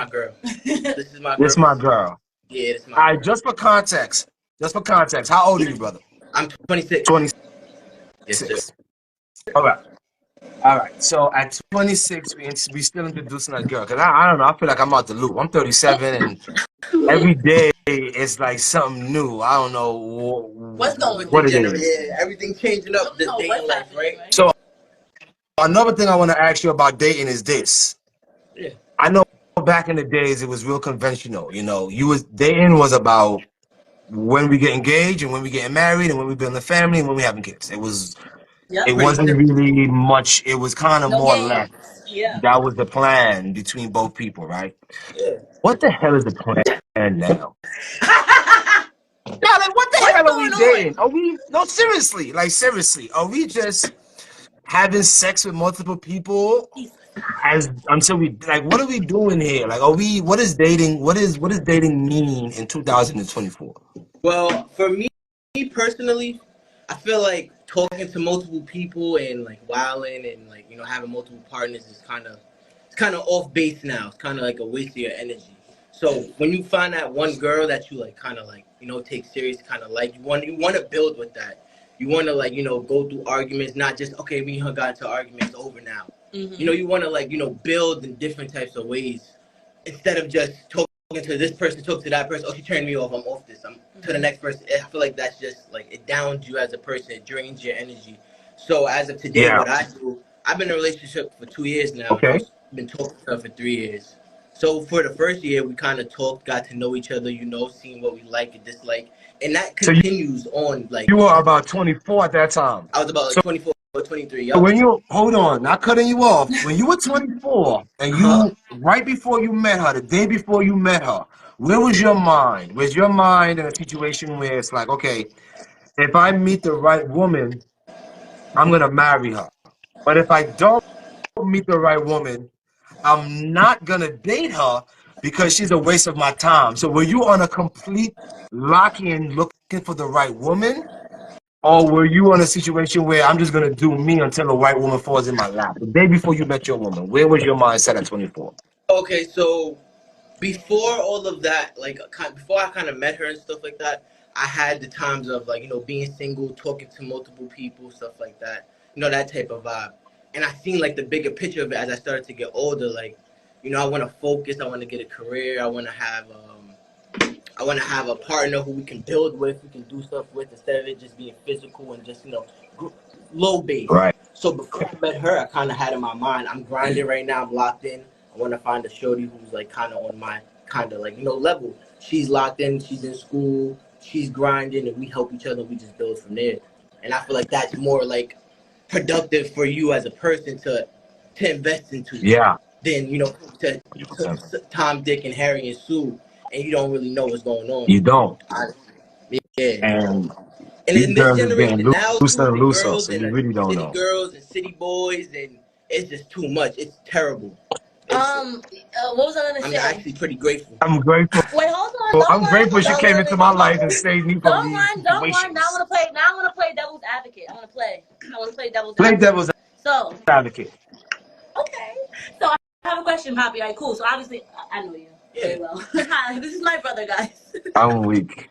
girl. This is my This girl. my girl. Yeah, this is my All girl. right, just for context. Just for context. How old are you, brother? I'm 26. 26. Yes, sir. All right. All right. So at 26, we still introducing a girl. Cause I don't know. I feel like I'm out the loop. I'm 37, and every day it's like something new. I don't know What's going what on? it is. Yeah, everything changing up the dating life, right? So another thing I want to ask you about dating is this. Yeah. I know back in the days it was real conventional. You was dating was about when we get engaged and when we getting married and when we building a family and when we having kids. It Pretty wasn't simple. really much. It was kind of No more or games. less. Yeah. That was the plan between both people, right? Yeah. What the hell is the plan now? Now, like, what the What's hell are we going on? dating? Are we no seriously? Like seriously, are we just having sex with multiple people as until we like? What are we doing here? Like, are we? What is dating? What does dating mean in 2024? Well, for me personally, I feel like talking to multiple people and like wilding and like having multiple partners is kind of off base now. It's kind of like a waste of your energy. So when you find that one girl that you like, kind of like take serious, kind of like you want to build with that. You want to like go through arguments, not just okay we got into arguments over now. You want to like build in different types of ways instead of just talking to this person, talk to that person. Oh, she turned me off. I'm off this. I'm to the next person. I feel like that's just like it downs you as a person. It drains your energy. So as of today, Yeah. what I do, I've been in a relationship for 2 years now, and Okay. I've been talking to her for 3 years. So for the first year, we kind of talked, got to know each other, seeing what we like and dislike, and that So continues on. Like you were about 24 at that time. I was about like So 24 or 23. when you hold on, not cutting you off, when you were 24 and you right before you met her, the day before you met her, where was your mind? Was your mind in a situation where it's like, okay, if I meet the right woman, I'm gonna marry her. But if I don't meet the right woman, I'm not gonna date her because she's a waste of my time. So were you on a complete lock-in looking for the right woman? Or were you in a situation where I'm just gonna do me until the right woman falls in my lap? The day before you met your woman, where was your mindset at 24? Okay, so before all of that, like before I kind of met her and stuff like that, I had the times of like being single, talking to multiple people, stuff like that. That type of vibe. And I seen like the bigger picture of it as I started to get older. Like, I want to focus. I want to get a career. I want to have a partner who we can build with, we can do stuff with, instead of it just being physical and just low base. Right. So before I met her, I kind of had in my mind, I'm grinding right now. I'm locked in. I want to find a shorty who's like kind of on my kind of like level. She's locked in. She's in school. She's grinding, and we help each other. We just build from there. And I feel like that's more like productive for you as a person to invest into. Yeah. Than to 100%. Tom, Dick, and Harry and Sue, and you don't really know what's going on. You don't. Yeah. And And these in this girls are getting generation now, looser too, and the looser, girls so and you really don't city know. girls and city boys, and it's just too much. It's terrible. What was I gonna I'm say? actually pretty grateful. I'm grateful. Wait, hold on. Don't I'm run. grateful she Don't came run. into my life and saved me from Don't these run. Don't run. situations. Now I want to play devil's advocate. I want to play devil's Play advocate. devil's So, advocate. okay. So I have a question, Poppy. All right, cool. So obviously, I know you very well. Hi, this is my brother, guys. I'm weak.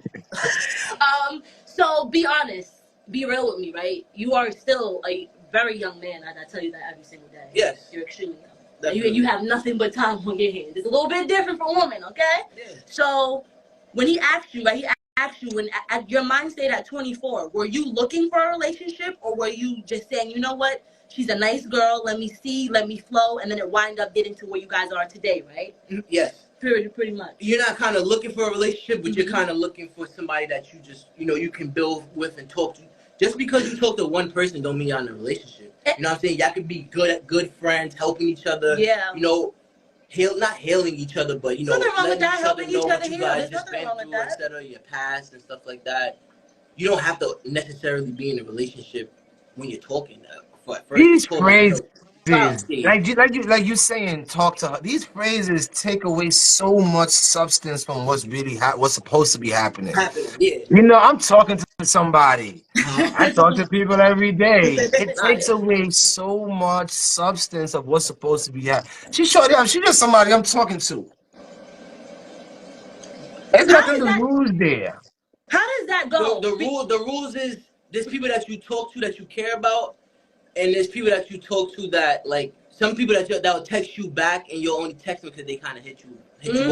So be honest. Be real with me, right? You are still a very young man, and I tell you that every single day. Yes. You're extremely young. You have nothing but time on your hands. It's a little bit different for women, okay? Yeah. So when he asked you, right, he asked you when at your mind state at 24, were you looking for a relationship, or were you just saying, you know what, she's a nice girl, let me see, let me flow, and then it wind up getting to where you guys are today, right? Yes. Pretty much. You're not kind of looking for a relationship, but you're kind of looking for somebody that you just, you can build with and talk to. Just because you talk to one person don't mean you're in a relationship. You know what I'm saying? Y'all could be good friends, helping each other. Yeah. Not hailing each other, but nothing wrong with that, helping each other what you heal. guys There's just nothing been wrong with through that. instead of your past and stuff like that. you don't have to necessarily be in a relationship when you're talking. For us to These talk, like phrases, Oh. stage. like you saying, talk to her. These phrases take away so much substance from what's really what's supposed to be happening. Happening, yeah. You know, I'm talking to somebody. I talk to people every day. It Nah, takes away so much substance of what's supposed to be happening. She's just somebody I'm talking to. There's How nothing is to that? lose there. How does that go? The rules is there's people that you talk to that you care about, and there's people that you talk to that like some people that will text you back and you'll only text them because they kind of hit you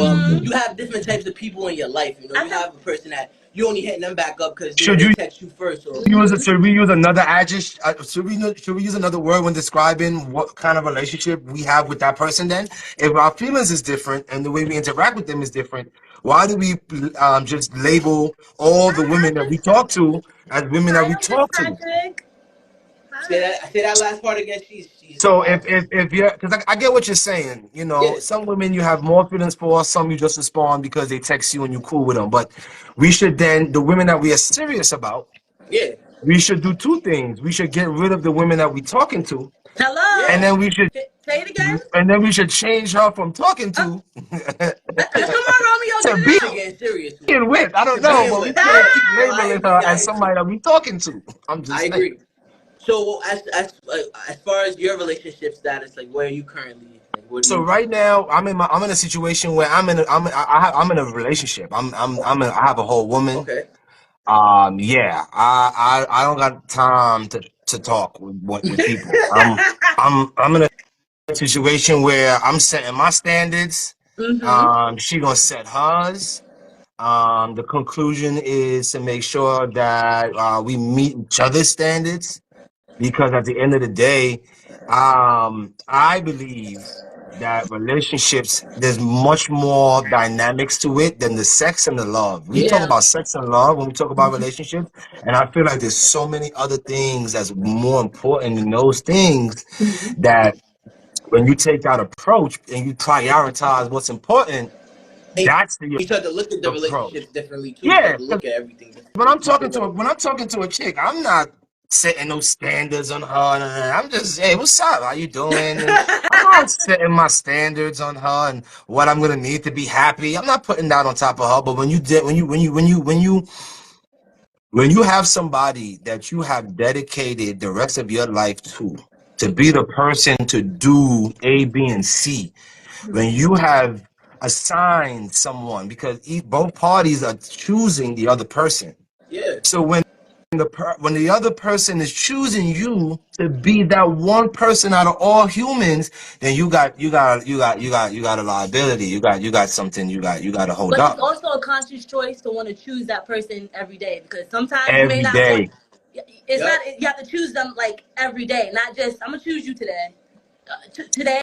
up. You have different types of people in your life. You know, you have a person that you only hitting them back up because Should they you text you first. Or should we use another adjective? Should we use another word when describing what kind of relationship we have with that person? Then, if our feelings is different and the way we interact with them is different, why do we just label all the women that we talk to as women that Hi, we Uncle talk to? Patrick. say that last part again. She's So if you're, because I get what you're saying, you know, yeah, some women you have more feelings for, some you just respond because they text you and you cool with them. But we should then, the women that we are serious about, yeah, we should do two things. We should get rid of the women that we talking to, and Hello. then we should Say it again. change her from talking Uh, to come on, Romeo, to get it to out. getting serious with. being with. I don't To know, being but we with. can't Yeah. keep No, I labeling agree. her I as agree. somebody that we talking to. I'm I just saying. agree. So as far as your relationship status, like where are you currently? Like what do So you? right now, I'm in a situation where I'm in a relationship. I have a whole woman. Okay. Yeah, I don't got time to talk with people. I'm in a situation where I'm setting my standards. She gonna set hers. The conclusion is to make sure that we meet each other's standards, because at the end of the day, I believe that relationships, there's much more dynamics to it than the sex and the love. We talk Yeah. about sex and love when we talk about relationships, and I feel like there's so many other things that's more important than those things, that when you take that approach and you prioritize what's important, And that's the you start to look at the approach. relationships differently too. You start Yeah, to 'cause look at everything when differently I'm too. talking to a chick, I'm not setting no standards on her. I'm just, hey, what's up? How you doing? And I'm not setting my standards on her and what I'm gonna need to be happy. I'm not putting that on top of her. But when you have somebody that you have dedicated the rest of your life to be the person to do A, B, and C, when you have assigned someone, because both parties are choosing the other person. Yeah. So when the other person is choosing you to be that one person out of all humans, then you got a liability. You got something you got to hold But it's up also a conscious choice to want to choose that person every day, because sometimes you may every not want. day. It's Yep. not. You have to choose them like every day, not just I'm gonna choose you today. Today,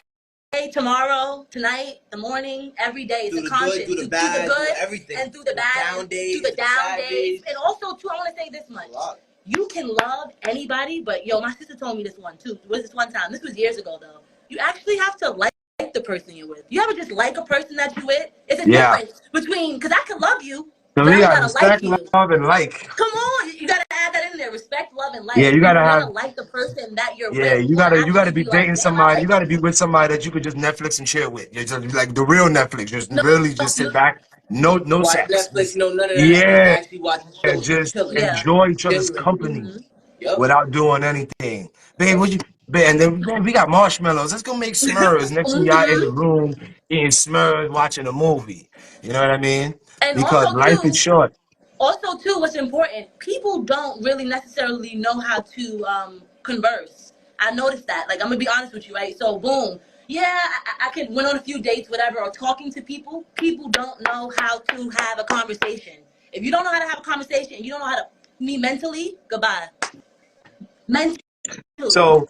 tomorrow, tonight, the morning, every day. It's Do a the good, conscious do the to do the bad, do good everything. and through the Do the bad down and days, through the do the down side days. days. And also too, I want to say this much. A lot. You can love anybody, but yo, my sister told me this one too. Was this one time? This was years ago though. You actually have to like the person you're with. You ever just like a person that you're with? It's a Yeah. difference between, because I can love you, So but we I got gotta like respect, you. love, and like. Come on, you gotta add that in there. Respect, love, and Yeah, like. you gotta You gotta have. like the person that you're Yeah, with. You wanna you gotta actually be be like, dating damn, I somebody. You like gotta be you. with somebody that you could just Netflix and chill with. You just like the real Netflix. Just No, really just no, sit back. No Watch sex. Netflix, Just, no none of that. Just yeah, actually watching shows, just just chilling, yeah. enjoy each other's genuinely. company Yep. without doing anything. Babe, Yep. what you? Babe, and then man, we got marshmallows. Let's go make Smurfs. Next thing y'all in the room eating Smurfs, watching a movie. You know what I mean? And Because life is short. also too, what's important, people don't really necessarily know how to converse. I noticed that. Like, I'm gonna be honest with you, right? So boom, yeah, I can went on a few dates, whatever, or talking to people. People don't know how to have a conversation. If you don't know how to have a conversation, you don't know how to me mentally, goodbye. Mentally. So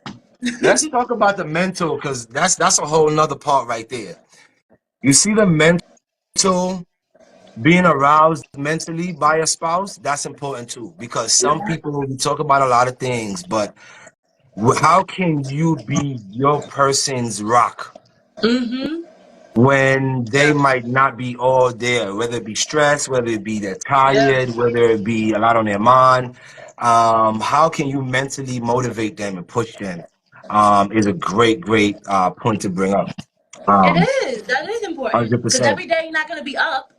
let's talk about the mental, because that's a whole nother part right there. You see the mental, being aroused mentally by a spouse, that's important too, because some people, we talk about a lot of things, but how can you be your person's rock? Mm-hmm. when they might not be all there, whether it be stress, whether it be they're tired, whether it be a lot on their mind. How can you mentally motivate them and push them? Is a great point to bring up. It is. That is important. Because 100%. every day you're not going to be up.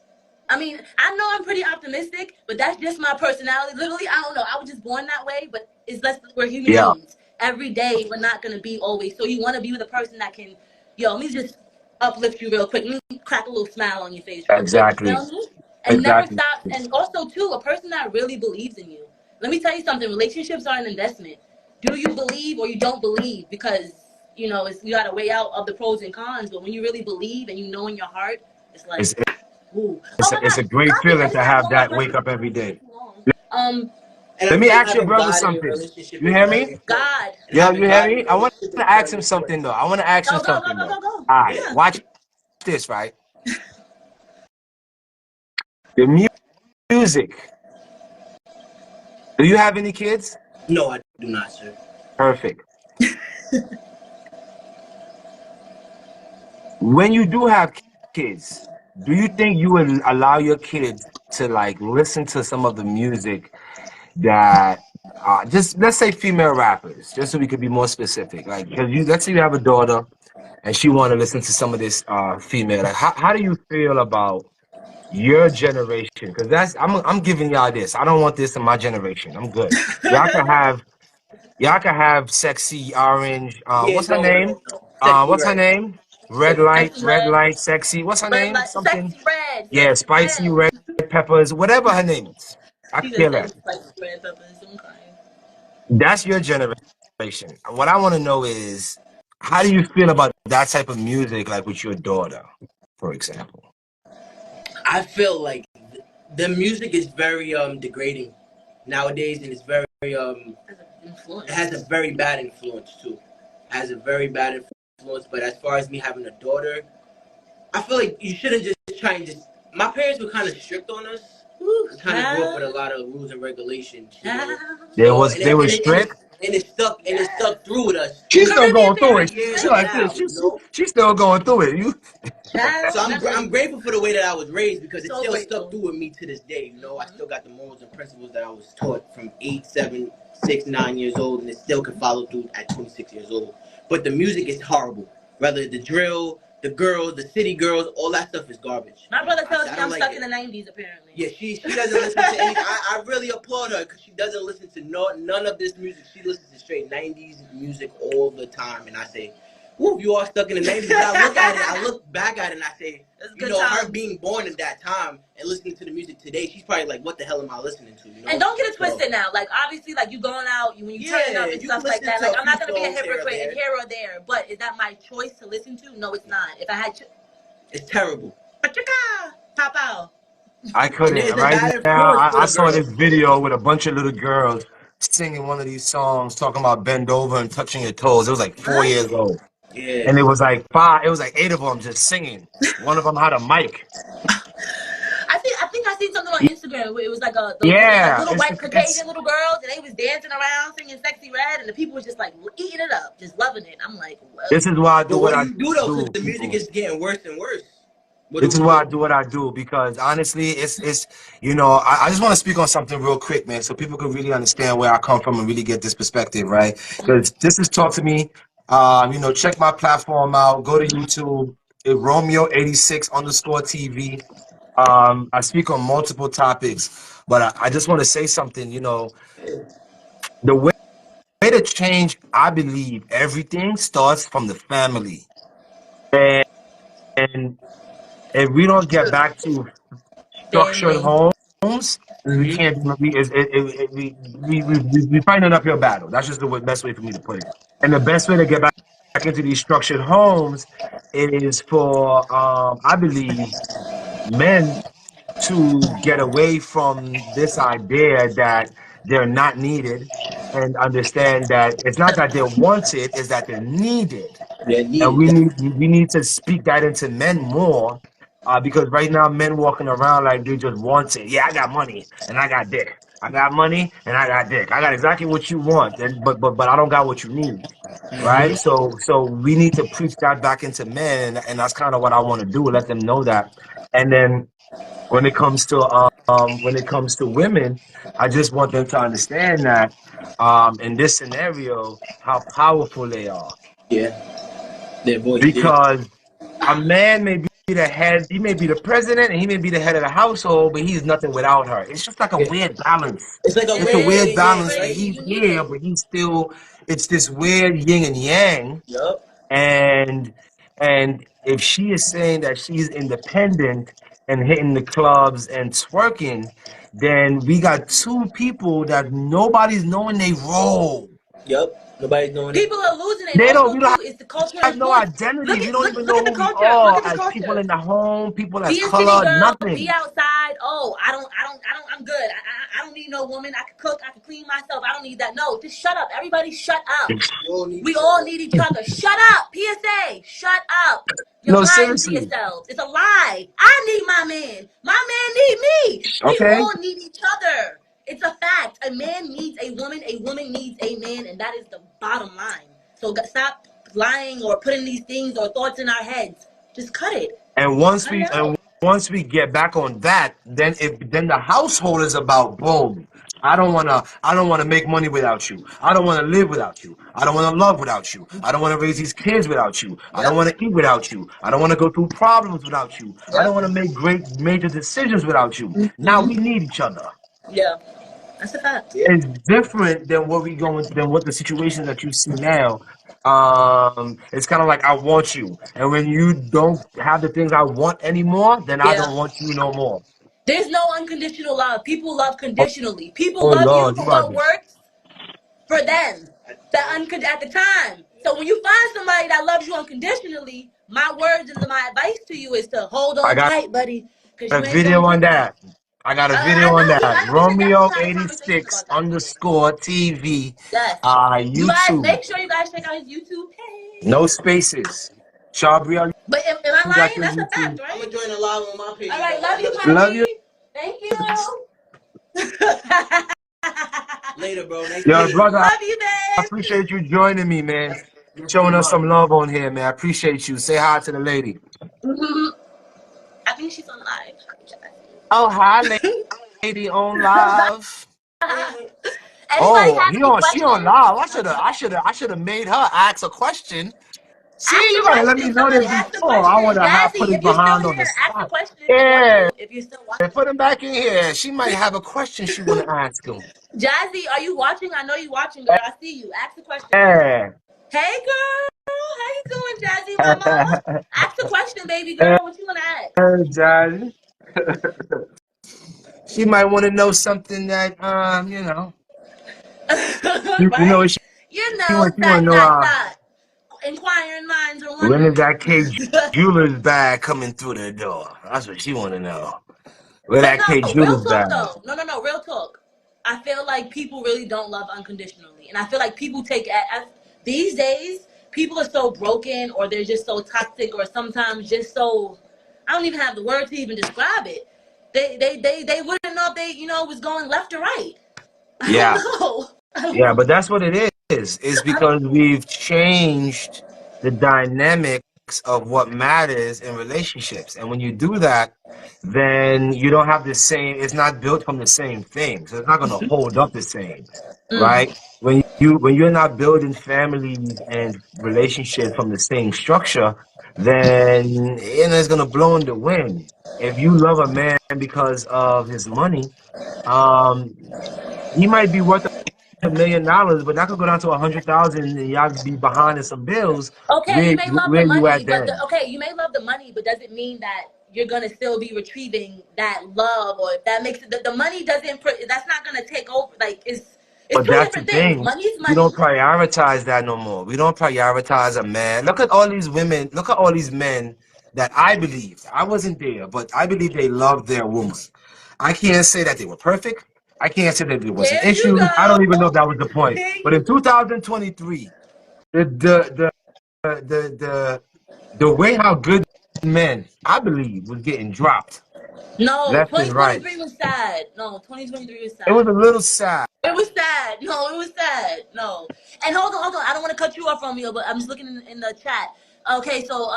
I mean, I know I'm pretty optimistic, but that's just my personality. Literally, I don't know. I was just born that way, but it's less, we're human Yeah, beings. Every day we're not going to be always. So you want to be with a person that can, let me just uplift you real quick. Let me crack a little smile on your face real quick. You exactly. feel me? And never Exactly. stop. And also, too, a person that really believes in you. Let me tell you something. Relationships are an investment. Do you believe or you don't believe? Because, you got to weigh out of the pros and cons. But when you really believe and you know in your heart, it's like, It's ooh. it's Oh my a, it's God. a great God feeling forbid to I have have one more that question. wake up every day. And I Let me think ask your having brother God in your something. relationship You is hear very me? important. God. And Yo, having you hear God in me? your I want relationship to is ask very him important. something though. I want to ask him Go, go, go, something go, though. go, go. All right, Yeah. watch this, right? The music. Do you have any kids? No, I do not, sir. Perfect. When you do have kids, do you think you would allow your kids to like listen to some of the music that just let's say female rappers, just so we could be more specific. Like, because let's say you have a daughter and she want to listen to some of this female. Like, how do you feel about your generation? Because I'm giving y'all this. I don't want this in my generation. I'm good. Y'all can have y'all can have sexy orange. Yeah, What's her name? no. Sexy What's her red. name? Sexy red. Sexy Red red. light, sexy. What's her Red name? light. Something. Sexy red. Yeah, Sexy spicy red. red peppers, whatever her name is. I She care just less. said spicy red peppers. I'm crying. That's your generation. What I want to know is, how do you feel about that type of music, like with your daughter, for example? I feel like the music is very degrading nowadays, and it's very it has a very bad influence too. It has a very bad influence. But as far as me having a daughter, I feel like you shouldn't just try and just. My parents were kind of strict on us. We kind of grew up with a lot of rules and regulations, you know. So They were strict. and it stuck through with us She's still Caribbean going through it. parents. years She of like now, this. you know. She's still going through it. You Child. So I'm grateful for the way that I was raised because it So still grateful. stuck through with me to this day. You know, I still got the morals and principles that I was taught from 8, 7, 6, 9 years old, and it still can follow through at 26 years old. But the music is horrible. Whether the drill, the girls, the city girls, all that stuff is garbage. My brother tells me I don't I'm like stuck it. in the 90s apparently. Yeah, she doesn't listen to any. I really applaud her because she doesn't listen to none of this music. She listens to straight 90s music all the time, and I say, "Woo, you are stuck in the 90s." But I look at it, I look back at it, and I say, her being born in that time and listening to the music today, she's probably like, "What the hell am I listening to?" You know. And don't get it twisted now. Like obviously, like you going out, when you turn up and stuff like that. Like I'm not gonna be a hypocrite and here or there, but is that my choice to listen to? No, it's not. If I had, it's terrible. Pop out. I And couldn't. there's a Right bad now, influence for I the saw this girls. video with a bunch of little girls singing one of these songs, talking about bend over and touching your toes. It was like 4 years old, Yeah. and it was like five. It was like 8 of them just singing. One of them had a mic. I think I seen something on Instagram where it was like those like Yeah, little white Caucasian little girls and they was dancing around singing "Sexy Red" and the people was just like eating it up, just loving it. I'm like, whoa. this is why I do But what what do I you do though? Because do, the music people. is getting worse and worse. What do This is we why I do? do what I do because honestly, it's I just want to speak on something real quick, man, so people can really understand where I come from and really get this perspective, right? Because this is Talk to Me. Check my platform out. Go to YouTube, Romeo86_TV. I speak on multiple topics, but I just want to say something. The way to change, I believe, everything starts from the family, and if we don't get back to structured Family. homes, we can't. We find an uphill battle. That's just the best way for me to put it. And the best way to get back into these structured homes is for, I believe, men to get away from this idea that they're not needed and understand that it's not that they're wanted, it's that they're needed. Yeah, And needed. we need to speak that into men more, because right now men walking around like they just want it. Yeah, I got money and I got dick. I got money and I got dick. I got exactly what you want, and but I don't got what you need. Right? So we need to preach that back into men, and that's kind of what I want to do, let them know that. And then when it comes to women, I just want them to understand that in this scenario, how powerful they are. Yeah, their voice. Yeah. Because a man may be the head, he may be the president, and he may be the head of the household, but he's nothing without her. It's just like a Yeah. weird balance. It's like a It's a weird yin and yang, balance where right? he's You need here, it. but he's still. It's this weird yin and yang. Yup. And if she is saying that she's independent and hitting the clubs and twerking, then we got two people that nobody's knowing they role. Yup. Nobody's doing it. People are losing it. They don't. Also, We don't too, it's the culture have no influence. identity. We don't even Look know at who the we culture. Look are at the as people culture. in the home, people as Be a city color, girl. Be nothing. outside. Oh, I'm good. I don't need no woman. I can cook. I can clean myself. I don't need that. No, just shut up. Everybody shut up. We all need each other. Shut up. PSA. Shut up. You're No, lying to seriously. yourselves. It's a lie. I need my man. My man need me. We Okay. all need each other. It's a fact. A man needs a woman. A woman needs a man. And that is the bottom line. So stop lying or putting these things or thoughts in our heads. Just cut it. And once we get back on that, then the household is about boom. I don't wanna make money without you. I don't wanna live without you. I don't wanna love without you. I don't wanna raise these kids without you. I don't Yep. wanna eat without you. I don't wanna go through problems without you. I don't Yep. wanna make great major decisions without you. Now we need each other. Yeah. That's a fact. Yeah. It's different than what the situations that you see now. It's kind of like I want you, and when you don't have the things I want anymore, then I Yeah. don't want you no more. There's no unconditional love. People love Oh, conditionally. People oh love you Lord, you for about what to. works for them. At the time. So when you find somebody that loves you unconditionally, my words and my advice to you is to hold I on got tight, buddy, because a you ain't gonna video on get that. that. I got a I video on know that. we should definitely Romeo have a conversation 86 about that. underscore TV. Yes. You guys YouTube. make sure you guys check out his YouTube No page. spaces. Shabri, But am I you got lying? your That's a fact, YouTube. I'm right? gonna join a live on my page. All right, love you, Love you. Papi. Thank you. Later, bro. Nice Yo, meeting you. brother, Love you, I babe. appreciate you joining me, man. Showing us Definitely. some love on here, man. I appreciate you. Say hi to the lady. Mhm. I think she's on live. Oh, hi, lady on live. Anybody Oh, have any she on questions? live. I should have made her ask a question. See, Ask you a gotta let me question. know this Somebody ask a before. I question. would have put Jazzy, it if you're still behind on the here, ask a spot. question if you want Yeah, to. If you're still watching. put him back in here. She might have a question she wanna ask him. Jazzy, are you watching? I know you're watching, girl. I see you. Ask a question. Yeah. Hey, girl. How you doing, Jazzy Mama? Ask a question, baby girl. What you want to ask? Johnny. She might want to know something that you know Right? she You want know, she want to know inquiring minds are when wondering. is that K Jewelers bag coming through the door? That's what she want to know. Where But that K no, real Jewelers talk bag? though. No, real talk. I feel like people really don't love unconditionally, and I feel like people these days people are so broken, or they're just so toxic, or sometimes just so I don't even have the word to even describe it. They wouldn't know if they was going left or right. I don't Yeah, know. I don't yeah, know. but that's what it is. It's I don't because we've changed the dynamics of what matters in relationships, and when you do that, then you don't have the same. It's not built from the same thing, so it's not going to hold up the same. Right? When you're not building families and relationships from the same structure, then it's gonna blow in the wind. If you love a man because of his money, um, he might be worth $1 million, but that could go down to 100,000, and y'all be behind in some bills. Okay, Where you may love the where you money, at but then? you may love the money, but does it mean that you're gonna still be retrieving that love, or if that makes it the money doesn't that's not gonna take over? Like it's But two that's the different things. thing. Money's We don't money. prioritize that no more. We don't prioritize a man. Look at all these women. Look at all these men that I believe. I wasn't there, but I believe they loved their woman. I can't say that they were perfect. I can't say that there wasn't There you issues. I don't even know if go. that was the point. But in 2023, the the the the way how good men, I believe, was getting dropped. No, left and right. 2023 was sad. No, 2023 was It was sad. a little sad. It was sad. No, it was sad. No. And hold on, hold on. I don't want to cut you off, Romeo, but I'm just looking in the chat. Okay, so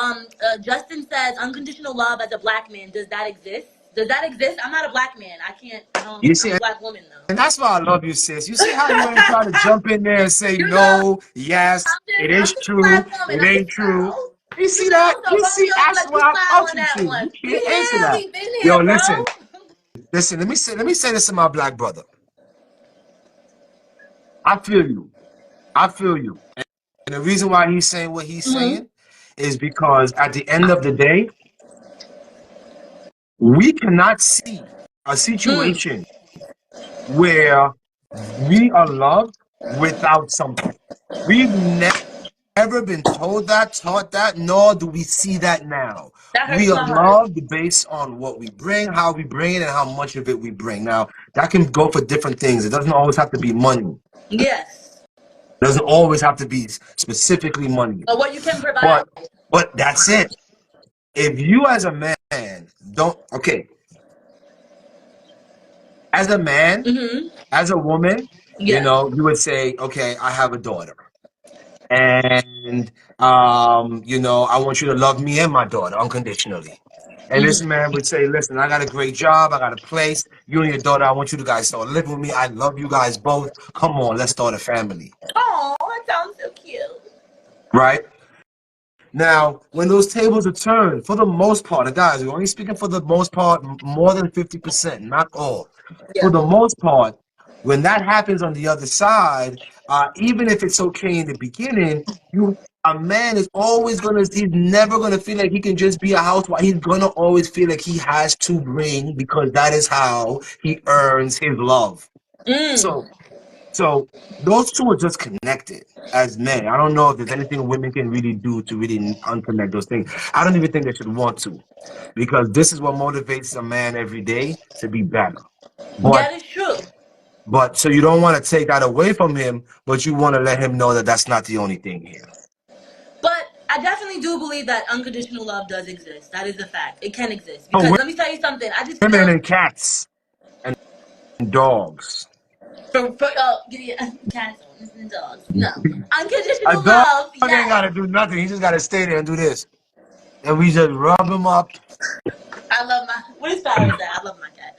Justin says unconditional love as a black man. Does that exist? Does that exist? I'm not a black man. I can't. You I'm see, a black woman and though. that's why I love you, sis. You see how you ain't try to jump in there and say You know, no, yes, it I'm is just a true, black woman. it I'm ain't just true. proud. You You see that? know, so You see, Romeo, that's let you why I smile fuck on with that you. one. You We can't answer here. that. We been Yo, here, bro. listen. Let me say this to my black brother. I feel you. I feel you. And the reason why he's saying what he's Mm-hmm. saying is because at the end of the day, we cannot see a Mm. situation where we are loved without something. We've never been told that, taught that, nor do we see that now. That We hurts are my heart. loved based on what we bring, how we bring it, and how much of it we bring. Now, that can go for different things. It doesn't always have to be money. Yes. It doesn't always have to be specifically money. But what you can provide. But that's it. If you as a man don't, okay, as a man, Mm-hmm. as a woman, you Yes. know, you would say, okay, I have a daughter. And you know, I want you to love me and my daughter unconditionally. And this Mm-hmm. man would say, listen, I got a great job, I got a place, you and your daughter, I want you to guys start living with me. I love you guys both. Come on, let's start a family. Oh, that sounds so cute. Right? Now, when those tables are turned, for the most part, and guys, we're only speaking for the most part, more than 50%, not all. For Yeah. the most part, when that happens on the other side, even if it's okay in the beginning, a man is always he's never gonna feel like he can just be a housewife. He's gonna always feel like he has to bring because that is how he earns his love. Mm. So so those two are just connected as men. I don't know if there's anything women can really do to really unconnect those things. I don't even think they should want to, because this is what motivates a man every day to be better. But That is true. so you don't want to take that away from him, but you want to let him know that that's not the only thing here. But I definitely do believe that unconditional love does exist. That is a fact. It can exist. Oh, Because let me tell you something. I just women feel and cats and dogs. yeah, cats and dogs. No. A Unconditional dog love, ain't yes. got to do nothing. He just got to stay there and do this. And we just rub him up. I love my what is Paris at? I love my cat.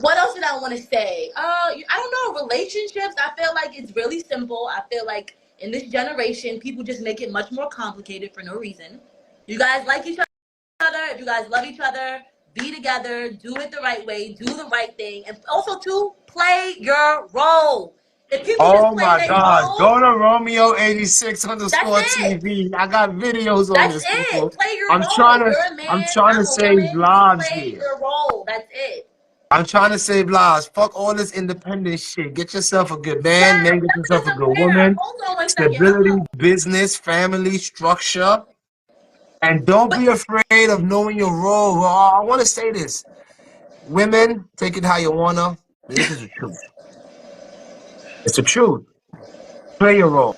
What else did I want to say? I don't know. Relationships. I feel like it's really simple. I feel like in this generation, people just make it much more complicated for no reason. You guys like each other. If you guys love each other, be together. Do it the right way. Do the right thing, and also to play your role. If people just Oh play my their gosh. Go role, to Romeo86 that's underscore it. TV. I got videos on That's this, it. people. Play your role. You're a man. I'm trying to I'm a save woman. We lives play here. your role. That's it. I'm trying to save lives. Fuck all this independent shit. Get yourself a good man, Yes, man, get let's get yourself a some good hair. woman. Hold on one second. Stability, business, family, structure. And don't But be afraid of knowing your role. I want to say this. Women, take it how you wanna. This is the truth. It's the truth. Play your role.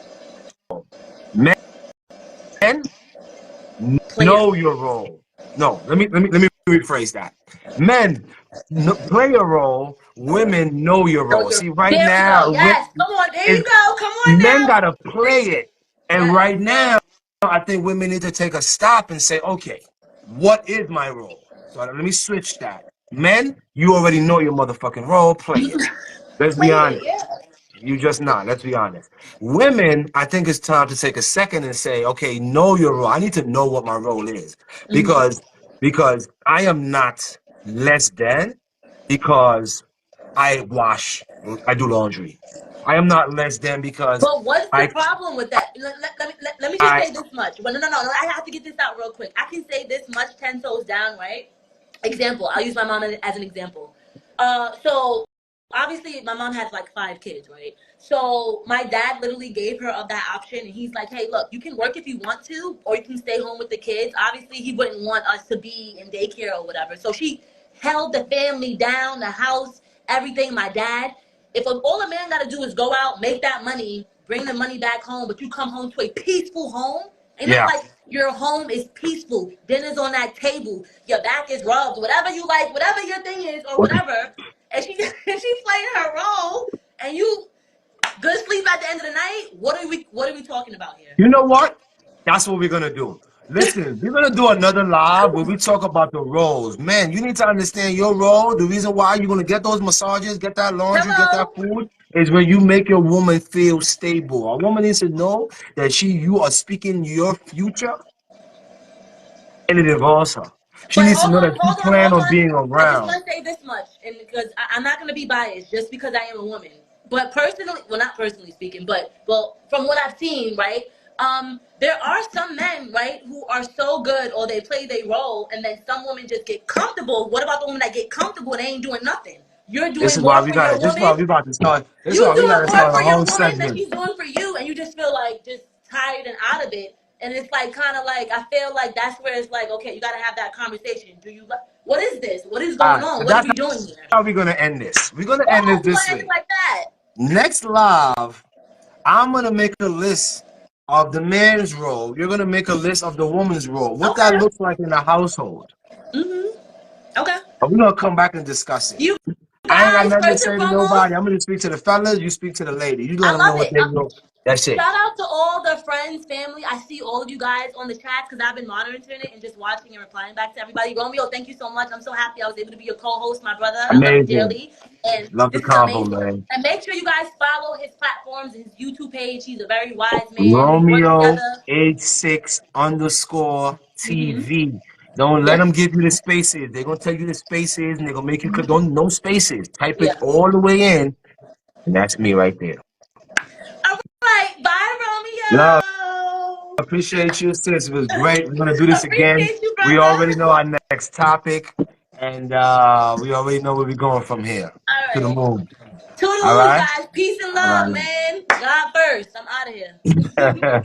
Men, player. know your role. No, let me rephrase that. Men, play your role. Women, know your So role. See, right there we go. now, Yes. Come on. There you is go. Come on men now. gotta play Preach it. it. And Yes. right now, I think women need to take a stop and say, okay, what is my role? So let me switch that. Men, you already know your motherfucking role. Play it. Let's Play be it. honest. Yeah. You just not. Let's be honest. Women, I think it's time to take a second and say, okay, know your role. I need to know what my role is Mm-hmm. because I am not less than because I do laundry. I am not less than because But what's the I problem with that? Let me just I say this much. Well, no. I have to get this out real quick. I can say this much 10 toes down, right? Example. I'll use my mom as an example. So obviously my mom has like 5 kids, right? So my dad literally gave her of that option, and he's like, "Hey, look, you can work if you want to, or you can stay home with the kids." Obviously, he wouldn't want us to be in daycare or whatever. So she held the family down, the house, everything. My dad, if all a man got to do is go out, make that money, bring the money back home, but you come home to a peaceful home, ain't nothing yeah. like Your home is peaceful. Dinner's on that table. Your back is rubbed. Whatever you like, whatever your thing is, or whatever. And she she's playing her role, and you good sleep at the end of the night. What are we talking about here? You know what? That's what we're gonna do. Listen, we're gonna do another live where we talk about the roles. Man, you need to understand your role. The reason why you're gonna get those massages, get that laundry, get that Hello. food, is when you make your woman feel stable. A woman needs to know that you are speaking your future, and it involves her. She But needs to know that you plan hold on on. being I just around. want to say this much, and because I'm not going to be biased just because I am a woman. But personally, well, not personally speaking, but from what I've seen, right? There are some men, right, who are so good, or they play their role, and then some women just get comfortable. What about the women that get comfortable and they ain't doing nothing? You're This doing is why more we for got your it. This is woman. why we about to start. This is You why we doing gotta more start a for your whole woman than segment. she's doing for you, and you just feel like just tired and out of it. And it's like kind of like I feel like that's where it's like, okay, you got to have that conversation. Do you? What is this? What is All going right, on? so What are that's we doing here? how we're gonna end this. We're gonna end Oh, this we this gonna end it way. like that? Next live, I'm gonna make a list of the man's role. You're gonna make a list of the woman's role. What that Okay. looks like in the household. Okay. And we're gonna come back and discuss it. You I ain't got guys, nothing to first and say to foremost, nobody. I'm gonna speak to the fellas. You speak to the lady. You let I them know love what it. they know. That's it. Shout out to all the friends, family. I see all of you guys on the chat because I've been monitoring it and just watching and replying back to everybody. Romeo, thank you so much. I'm so happy I was able to be your co-host, my brother. I love you Amazing. dearly. And Love the this is convo, amazing. man. And make sure you guys follow his platforms, his YouTube page. He's a very wise man. We work Romeo together. 86 underscore Mm-hmm. TV. Don't let Yep. them give you the spaces. They're gonna tell you the spaces and they're gonna make you click on no spaces. Type it Yeah. all the way in, and that's me right there. All right. Bye, Love, Romeo. appreciate you, sis. It was great. We're gonna do this again. Appreciate you, We already brother. know our next topic, and we already know where we're going from here All to the right. moon. All Toodaloo, right, guys. Peace and all love, man. God first. I'm out of here. right.